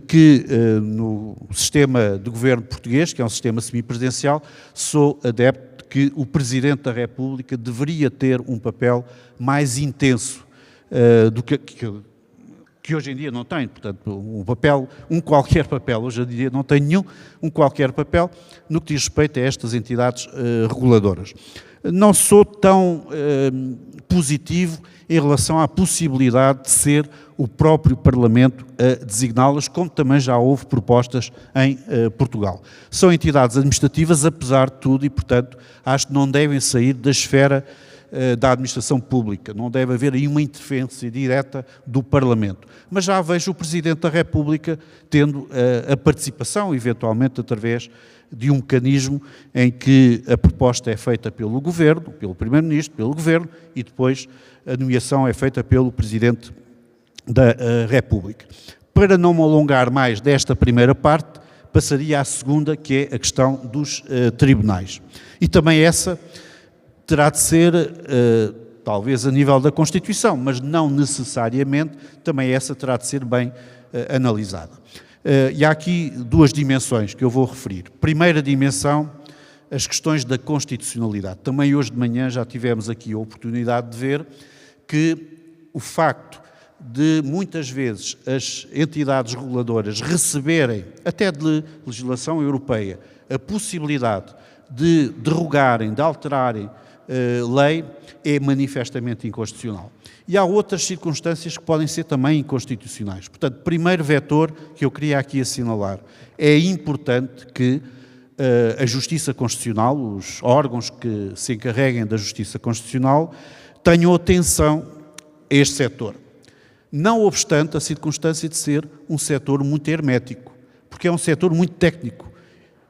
que no sistema de governo português, que é um sistema semipresidencial, sou adepto de que o Presidente da República deveria ter um papel mais intenso do que hoje em dia não tem. Portanto, qualquer papel, hoje em dia não tem qualquer papel no que diz respeito a estas entidades reguladoras. Não sou tão positivo em relação à possibilidade de ser o próprio Parlamento a designá-las, como também já houve propostas em Portugal. São entidades administrativas, apesar de tudo, e, portanto, acho que não devem sair da esfera da administração pública. Não deve haver aí uma interferência direta do Parlamento. Mas já vejo o Presidente da República tendo a participação, eventualmente, através de um mecanismo em que a proposta é feita pelo Governo, pelo Primeiro-Ministro, pelo Governo, e depois a nomeação é feita pelo Presidente da República. Para não me alongar mais desta primeira parte, passaria à segunda, que é a questão dos tribunais. E também essa terá de ser, talvez a nível da Constituição, mas não necessariamente, também essa terá de ser bem analisada. E há aqui duas dimensões que eu vou referir. Primeira dimensão, as questões da constitucionalidade. Também hoje de manhã já tivemos aqui a oportunidade de ver que o facto de muitas vezes as entidades reguladoras receberem, até de legislação europeia, a possibilidade de derrogarem, de alterarem lei, é manifestamente inconstitucional. E há outras circunstâncias que podem ser também inconstitucionais. Portanto, primeiro vetor que eu queria aqui assinalar, é importante que a Justiça Constitucional, os órgãos que se encarreguem da Justiça Constitucional, tenham atenção a este setor. Não obstante a circunstância de ser um setor muito hermético, porque é um setor muito técnico.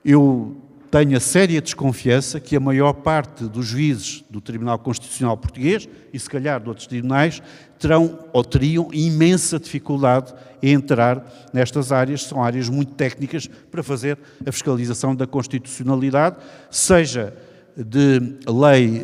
Eu tenho a séria desconfiança que a maior parte dos juízes do Tribunal Constitucional Português, e se calhar de outros tribunais, terão ou teriam imensa dificuldade em entrar nestas áreas, são áreas muito técnicas para fazer a fiscalização da constitucionalidade, seja de lei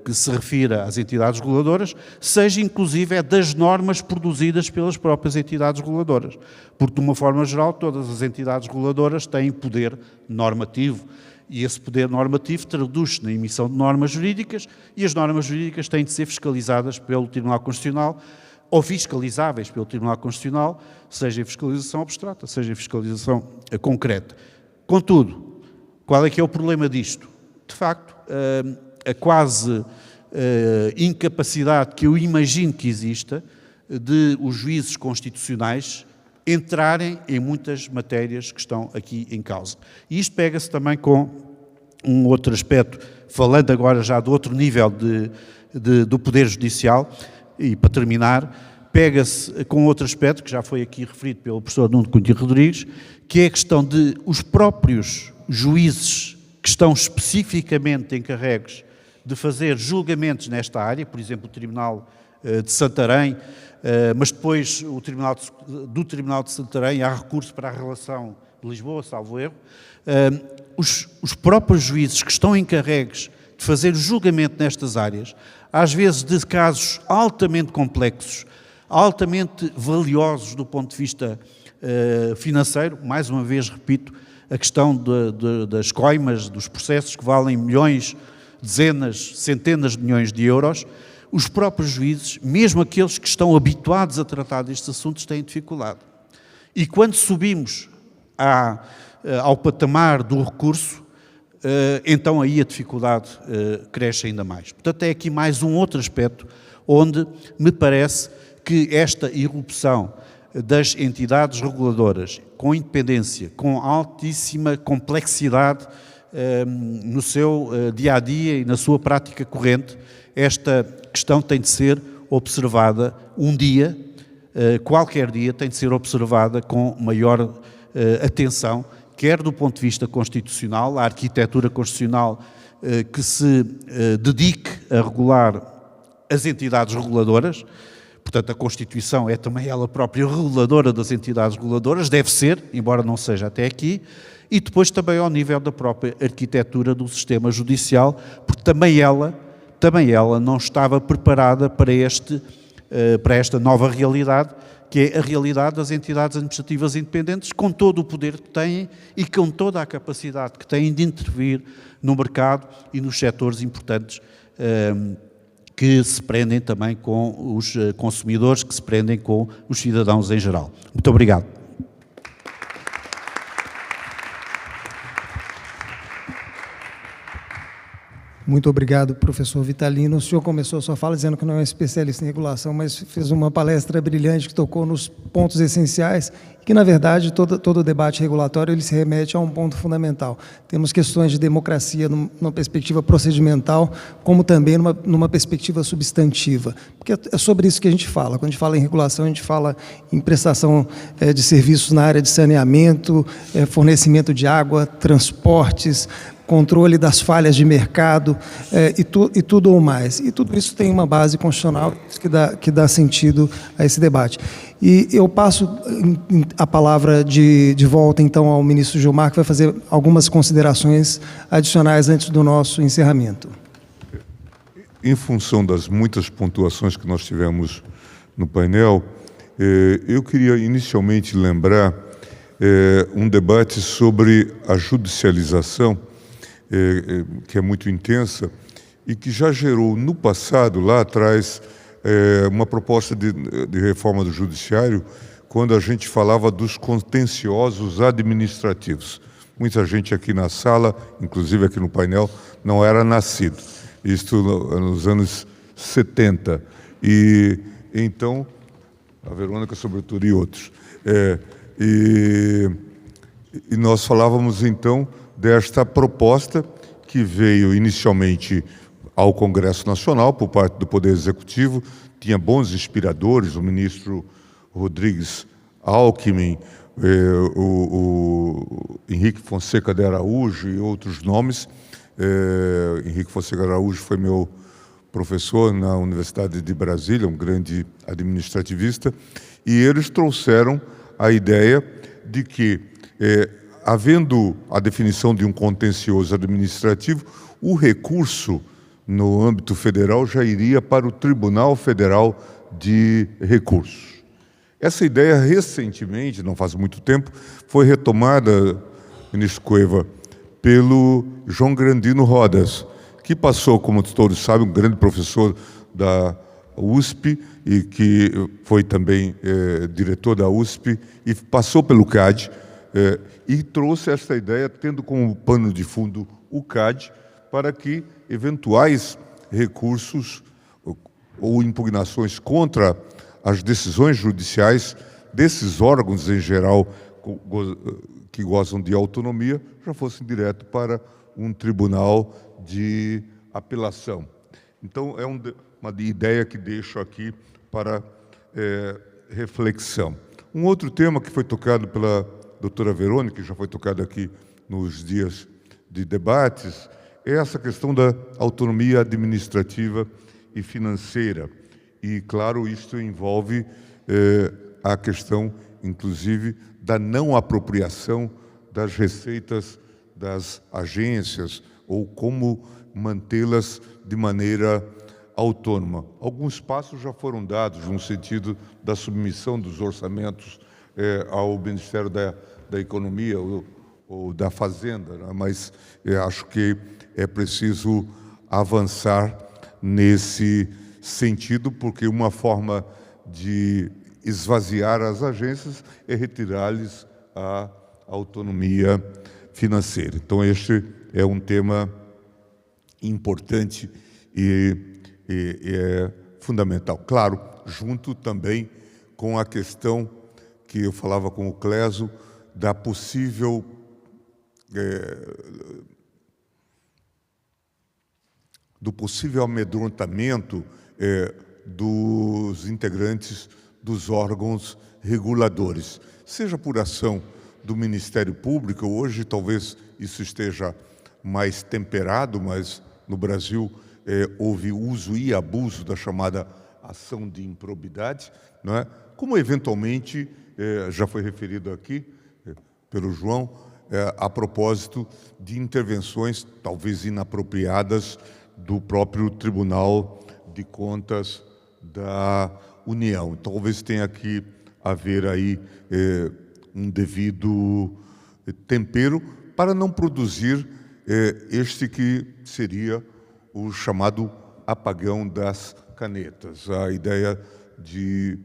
que se refira às entidades reguladoras, seja inclusive das normas produzidas pelas próprias entidades reguladoras. Porque, de uma forma geral, todas as entidades reguladoras têm poder normativo e esse poder normativo traduz-se na emissão de normas jurídicas e as normas jurídicas têm de ser fiscalizadas pelo Tribunal Constitucional ou fiscalizáveis pelo Tribunal Constitucional, seja em fiscalização abstrata, seja em fiscalização concreta. Contudo, qual é que é o problema disto? De facto, a quase incapacidade que eu imagino que exista de os juízes constitucionais entrarem em muitas matérias que estão aqui em causa. E isto pega-se também com um outro aspecto, falando agora já de outro nível do Poder Judicial, e para terminar, pega-se com outro aspecto, que já foi aqui referido pelo professor Nuno Coutinho Rodrigues, que é a questão de os próprios juízes que estão especificamente encarregues de fazer julgamentos nesta área, por exemplo, o Tribunal de Santarém, mas depois do Tribunal de Santarém há recurso para a relação de Lisboa, salvo erro, os próprios juízes que estão encarregues de fazer julgamento nestas áreas, às vezes de casos altamente complexos, altamente valiosos do ponto de vista financeiro, mais uma vez repito, a questão das coimas, dos processos que valem milhões, dezenas, centenas de milhões de euros, os próprios juízes, mesmo aqueles que estão habituados a tratar destes assuntos, têm dificuldade. E quando subimos ao patamar do recurso, então aí a dificuldade cresce ainda mais. Portanto, é aqui mais um outro aspecto onde me parece que esta irrupção das entidades reguladoras com independência, com altíssima complexidade no seu dia-a-dia e na sua prática corrente, esta questão tem de ser observada qualquer dia tem de ser observada com maior atenção, quer do ponto de vista constitucional, a arquitetura constitucional que se dedique a regular as entidades reguladoras, Portanto, a Constituição é também ela própria reguladora das entidades reguladoras, deve ser, embora não seja até aqui, e depois também ao nível da própria arquitetura do sistema judicial, porque também ela não estava preparada para esta nova realidade, que é a realidade das entidades administrativas independentes, com todo o poder que têm e com toda a capacidade que têm de intervir no mercado e nos setores importantes que se prendem também com os consumidores, que se prendem com os cidadãos em geral. Muito obrigado. Muito obrigado, professor Vitalino. O senhor começou a sua fala dizendo que não é um especialista em regulação, mas fez uma palestra brilhante que tocou nos pontos essenciais, que, na verdade, todo o debate regulatório ele se remete a um ponto fundamental. Temos questões de democracia numa perspectiva procedimental, como também numa perspectiva substantiva. Porque é sobre isso que a gente fala. Quando a gente fala em regulação, a gente fala em prestação de serviços na área de saneamento, fornecimento de água, transportes, controle das falhas de mercado e tudo ou mais. E tudo isso tem uma base constitucional que dá sentido a esse debate. E eu passo a palavra de volta, então, ao ministro Gilmar, que vai fazer algumas considerações adicionais antes do nosso encerramento. Em função das muitas pontuações que nós tivemos no painel, eu queria inicialmente lembrar um debate sobre a judicialização, que é muito intensa e que já gerou no passado, lá atrás, uma proposta de reforma do judiciário, quando a gente falava dos contenciosos administrativos. Muita gente aqui na sala, inclusive aqui no painel, não era nascido. Isto nos anos 70. E então, a Verônica, sobretudo, e outros. E nós falávamos, então, desta proposta que veio inicialmente ao Congresso Nacional por parte do Poder Executivo, tinha bons inspiradores, o ministro Rodrigues Alckmin, o Henrique Fonseca de Araújo e outros nomes. Henrique Fonseca de Araújo foi meu professor na Universidade de Brasília, um grande administrativista, e eles trouxeram a ideia de que havendo a definição de um contencioso administrativo, o recurso no âmbito federal já iria para o Tribunal Federal de Recursos. Essa ideia, recentemente, não faz muito tempo, foi retomada, ministro Cueva, pelo João Grandino Rodas, que passou, como todos sabem, um grande professor da USP e que foi também diretor da USP e passou pelo CAD, e trouxe esta ideia, tendo como pano de fundo o CAD, para que eventuais recursos ou impugnações contra as decisões judiciais desses órgãos, em geral, que gozam de autonomia, já fossem direto para um tribunal de apelação. Então, é uma ideia que deixo aqui para reflexão. Um outro tema que foi tocado pela doutora Verônica, que já foi tocado aqui nos dias de debates, é essa questão da autonomia administrativa e financeira. E, claro, isso envolve a questão, inclusive, da não apropriação das receitas das agências ou como mantê-las de maneira autônoma. Alguns passos já foram dados no sentido da submissão dos orçamentos ao Ministério da Economia ou da Fazenda, né? Mas acho que é preciso avançar nesse sentido, porque uma forma de esvaziar as agências é retirar-lhes a autonomia financeira. Então, este é um tema importante e é fundamental. Claro, junto também com a questão que eu falava com o Cléso, da possível do possível amedrontamento dos integrantes dos órgãos reguladores, seja por ação do Ministério Público. Hoje talvez isso esteja mais temperado, mas no Brasil houve uso e abuso da chamada ação de improbidade, não é? Como eventualmente, já foi referido aqui pelo João, a propósito de intervenções talvez inapropriadas do próprio Tribunal de Contas da União. Talvez tenha que haver aí um devido tempero para não produzir este que seria o chamado apagão das canetas, a ideia de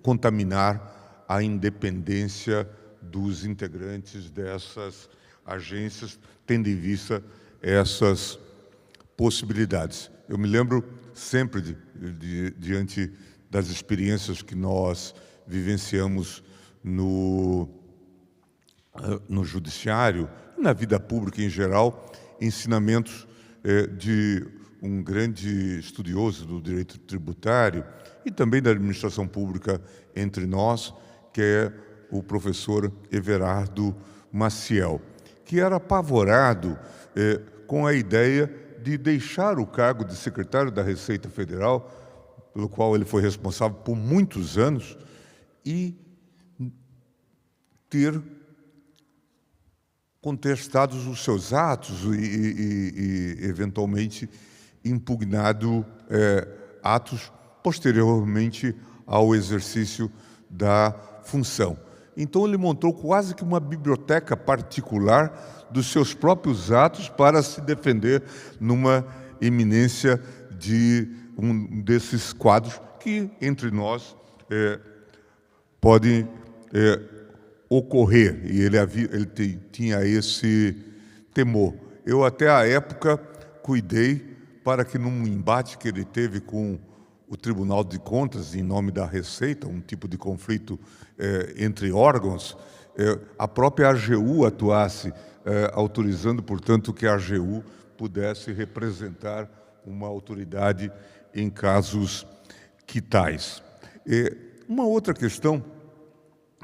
contaminar a independência dos integrantes dessas agências, tendo em vista essas possibilidades. Eu me lembro sempre, diante das experiências que nós vivenciamos no judiciário, na vida pública em geral, ensinamentos de um grande estudioso do direito tributário e também da administração pública entre nós, que é o professor Everardo Maciel, que era apavorado com a ideia de deixar o cargo de secretário da Receita Federal, pelo qual ele foi responsável por muitos anos, e ter contestados os seus atos e eventualmente, impugnado atos posteriormente ao exercício da função. Então, ele montou quase que uma biblioteca particular dos seus próprios atos para se defender numa eminência de um desses quadros que, entre nós, podem ocorrer. E ele tinha esse temor. Eu, até a época, cuidei para que, num embate que ele teve com o Tribunal de Contas, em nome da Receita, um tipo de conflito entre órgãos, a própria AGU atuasse, autorizando, portanto, que a AGU pudesse representar uma autoridade em casos que tais. Uma outra questão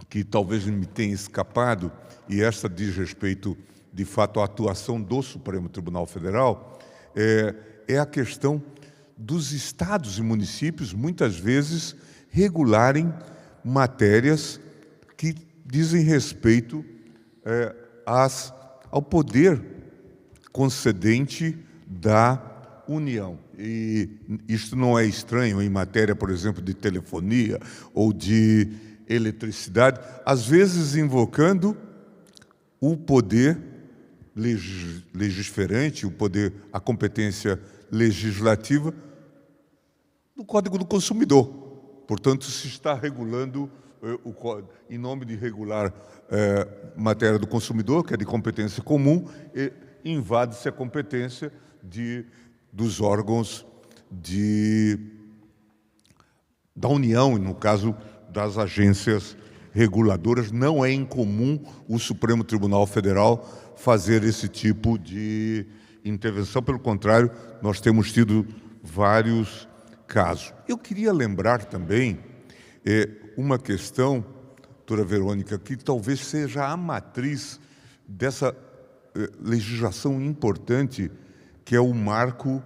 que talvez me tenha escapado, e esta diz respeito, de fato, à atuação do Supremo Tribunal Federal, é a questão dos estados e municípios, muitas vezes, regularem matérias que dizem respeito ao poder concedente da União. E isto não é estranho em matéria, por exemplo, de telefonia ou de eletricidade, às vezes invocando o poder legiferante, a competência legislativa do Código do Consumidor. Portanto, se está regulando, em nome de regular matéria do consumidor, que é de competência comum, invade-se a competência dos órgãos da União, e no caso das agências reguladoras. Não é incomum o Supremo Tribunal Federal fazer esse tipo de intervenção. Pelo contrário, nós temos tido vários casos. Eu queria lembrar também uma questão, doutora Verônica, que talvez seja a matriz dessa legislação importante, que é o marco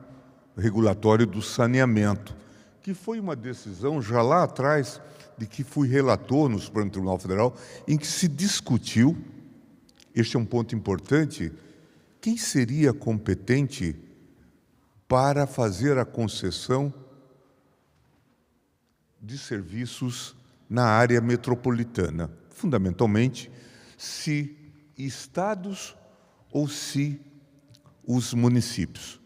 regulatório do saneamento, que foi uma decisão já lá atrás, de que fui relator no Supremo Tribunal Federal, em que se discutiu, este é um ponto importante, quem seria competente para fazer a concessão de serviços na área metropolitana, fundamentalmente, se estados ou se os municípios.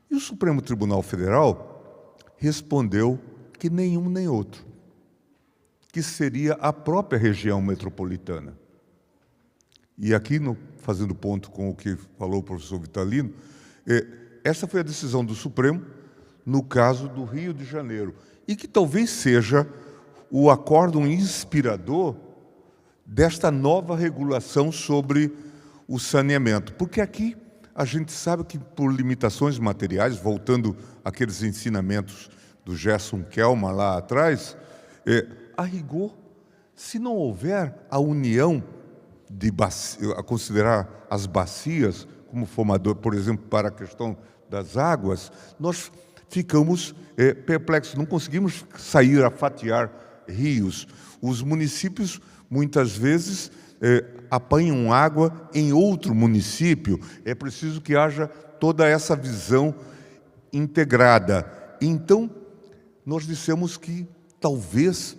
E o Supremo Tribunal Federal respondeu que nenhum nem outro, que seria a própria região metropolitana. E aqui, fazendo ponto com o que falou o professor Vitalino, essa foi a decisão do Supremo no caso do Rio de Janeiro, e que talvez seja o acórdão inspirador desta nova regulação sobre o saneamento. Porque aqui a gente sabe que, por limitações materiais, voltando àqueles ensinamentos do Gerson Kelman lá atrás, a rigor, se não houver a união a considerar as bacias como formador, por exemplo, para a questão das águas, nós ficamos perplexos, não conseguimos sair a fatiar rios. Os municípios, muitas vezes, apanham água em outro município. É preciso que haja toda essa visão integrada. Então, nós dissemos que talvez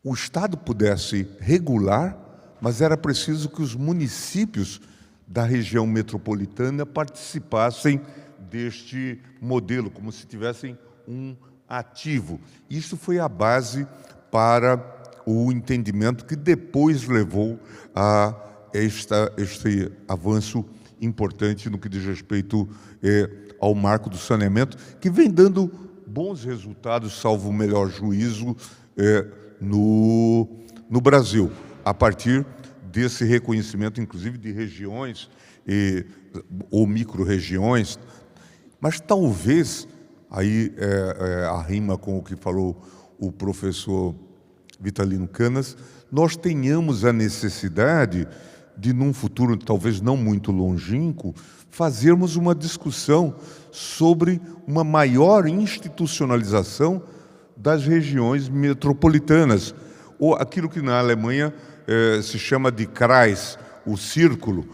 o Estado pudesse regular, mas era preciso que os municípios da região metropolitana participassem deste modelo, como se tivessem um ativo. Isso foi a base para o entendimento que depois levou a este avanço importante no que diz respeito ao marco do saneamento, que vem dando bons resultados, salvo o melhor juízo, no Brasil, a partir desse reconhecimento, inclusive, de regiões ou micro-regiões. Mas talvez, aí a rima com o que falou o professor Vitalino Canas, nós tenhamos a necessidade de, num futuro talvez não muito longínquo, fazermos uma discussão sobre uma maior institucionalização das regiões metropolitanas, ou aquilo que na Alemanha se chama de Kreis, o círculo,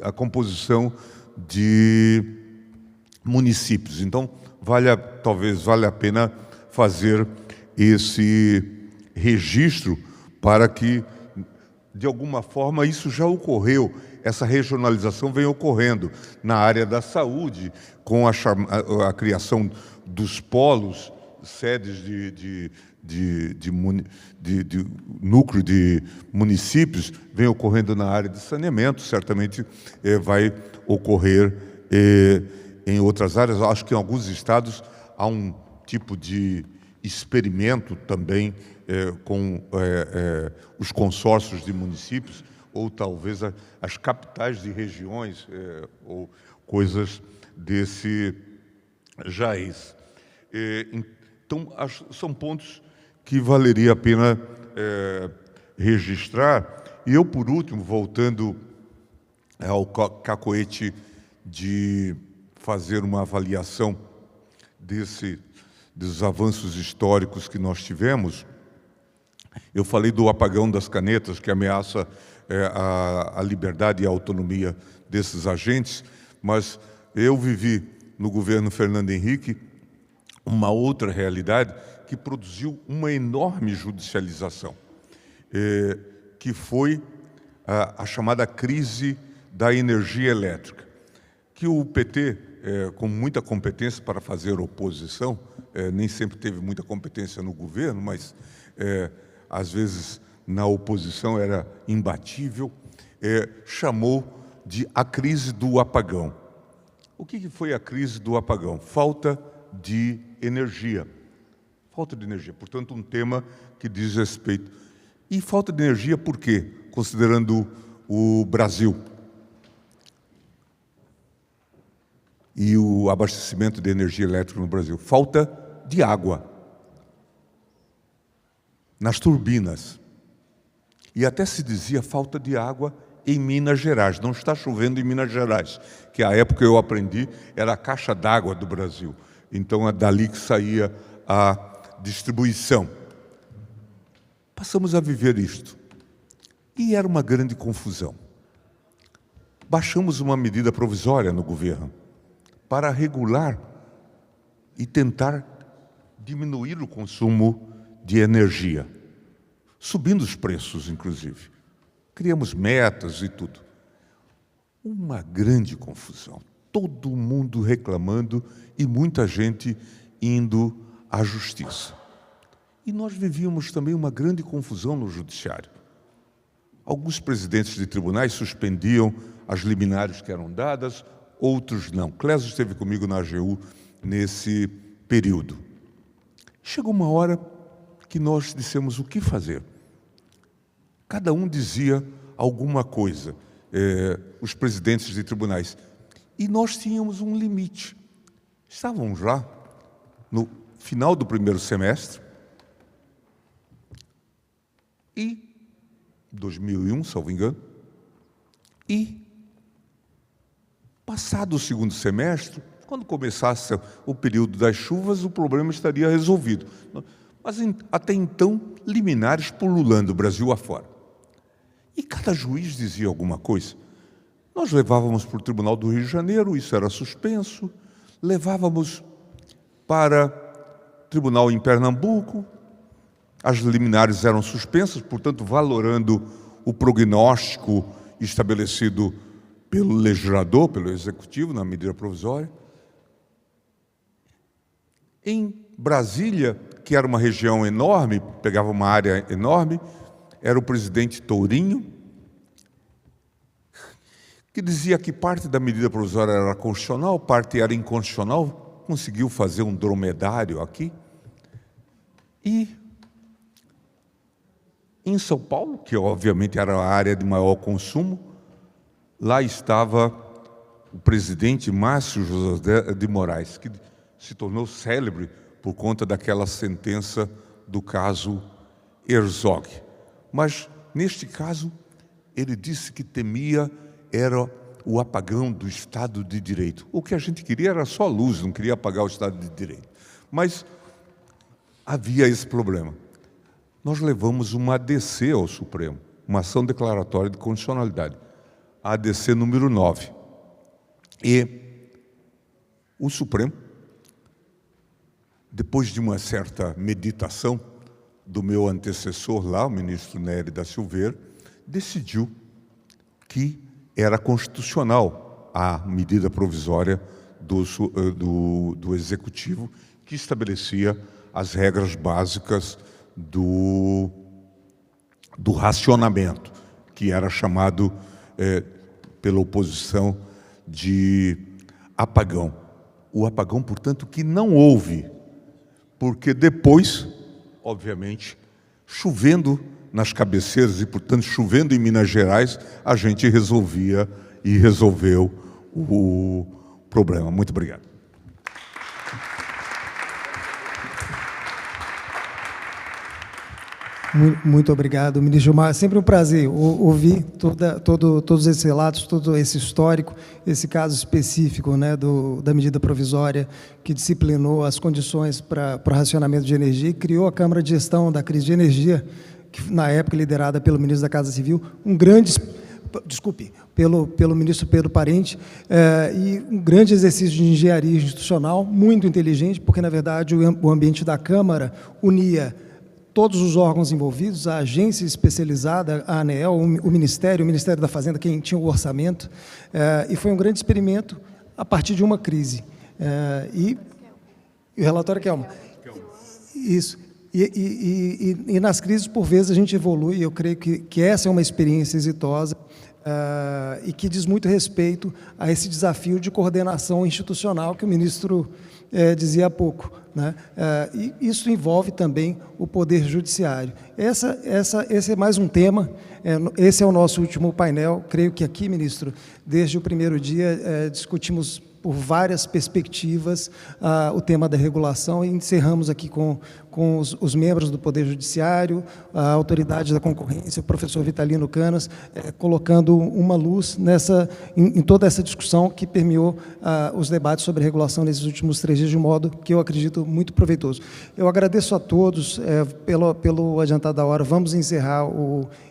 a composição de municípios. Então, talvez valha a pena fazer esse registro para que, de alguma forma, isso já ocorreu, essa regionalização vem ocorrendo na área da saúde, com a criação dos polos, sedes de núcleo de municípios, vem ocorrendo na área de saneamento, certamente vai ocorrer em outras áreas. Acho que em alguns estados há um tipo de experimento também com os consórcios de municípios, ou talvez as capitais de regiões, ou coisas desse jaz. Então, são pontos que valeria a pena registrar. E eu, por último, voltando ao cacoete de fazer uma avaliação dos avanços históricos que nós tivemos, eu falei do apagão das canetas, que ameaça a liberdade e a autonomia desses agentes, mas eu vivi no governo Fernando Henrique uma outra realidade que produziu uma enorme judicialização, que foi a chamada crise da energia elétrica, que o PT, com muita competência para fazer oposição, nem sempre teve muita competência no governo, mas às vezes na oposição era imbatível, chamou de a crise do apagão. O que foi a crise do apagão? Falta de energia. Falta de energia, portanto, um tema que diz respeito. E falta de energia por quê? Considerando o Brasil e o abastecimento de energia elétrica no Brasil. Falta de água nas turbinas. E até se dizia falta de água em Minas Gerais. Não está chovendo em Minas Gerais, que à época eu aprendi era a caixa d'água do Brasil. Então é dali que saía a distribuição. Passamos a viver isto. E era uma grande confusão. Baixamos uma medida provisória no governo para regular e tentar diminuir o consumo de energia, subindo os preços, inclusive. Criamos metas e tudo. Uma grande confusão. Todo mundo reclamando e muita gente indo à justiça. E nós vivíamos também uma grande confusão no judiciário. Alguns presidentes de tribunais suspendiam as liminares que eram dadas, outros não. Clésio esteve comigo na AGU nesse período. Chegou uma hora que nós dissemos o que fazer. Cada um dizia alguma coisa, os presidentes de tribunais. E nós tínhamos um limite. Estávamos lá no final do primeiro semestre, e 2001, salvo engano, e passado o segundo semestre, Quando começasse o período das chuvas, o problema estaria resolvido. Mas até então, liminares pululando o Brasil afora. E cada juiz dizia alguma coisa. Nós levávamos para o Tribunal do Rio de Janeiro, isso era suspenso. Levávamos para o Tribunal em Pernambuco, as liminares eram suspensas, portanto, valorando o prognóstico estabelecido pelo legislador, pelo executivo, na medida provisória. Em Brasília, que era uma região enorme, pegava uma área enorme, era o presidente Tourinho, que dizia que parte da medida provisória era constitucional, parte era inconstitucional, conseguiu fazer um dromedário aqui. E em São Paulo, que obviamente era a área de maior consumo, lá estava o presidente Márcio José de Moraes, que se tornou célebre por conta daquela sentença do caso Herzog. Mas, neste caso, ele disse que temia era o apagão do Estado de Direito. O que a gente queria era só luz, não queria apagar o Estado de Direito. Mas havia esse problema. Nós levamos uma ADC ao Supremo, uma ação declaratória de constitucionalidade, a ADC número 9. E o Supremo, depois de uma certa meditação do meu antecessor lá, o ministro Nery da Silveira, decidiu que era constitucional a medida provisória do Executivo, que estabelecia as regras básicas do racionamento, que era chamado pela oposição de apagão. O apagão, portanto, que não houve, porque depois, obviamente, chovendo nas cabeceiras e, portanto, chovendo em Minas Gerais, a gente resolvia e resolveu o problema. Muito obrigado. Muito obrigado, ministro Gilmar. É sempre um prazer ouvir todos esses relatos, todo esse histórico, esse caso específico, né, da medida provisória que disciplinou as condições para o racionamento de energia e criou a Câmara de Gestão da Crise de Energia, que na época liderada pelo ministro da Casa Civil, pelo ministro Pedro Parente, e um grande exercício de engenharia institucional, muito inteligente, porque, na verdade, o ambiente da Câmara unia todos os órgãos envolvidos, a agência especializada, a ANEEL, o Ministério da Fazenda, quem tinha o orçamento, e foi um grande experimento a partir de uma crise. E o relatório Kelma. Isso. E nas crises, por vezes, a gente evolui, eu creio que essa é uma experiência exitosa e que diz muito respeito a esse desafio de coordenação institucional que o ministro dizia há pouco, né? E isso envolve também o Poder Judiciário. Esse é mais um tema, esse é o nosso último painel. Creio que aqui, ministro, desde o primeiro dia, discutimos por várias perspectivas o tema da regulação e encerramos aqui com os membros do Poder Judiciário, a Autoridade da Concorrência, o professor Vitalino Canas, colocando uma luz em toda essa discussão que permeou os debates sobre regulação nesses últimos 3 dias, de um modo que eu acredito muito proveitoso. Eu agradeço a todos pelo adiantado da hora. Vamos encerrar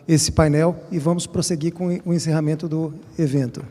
esse painel e vamos prosseguir com o encerramento do evento.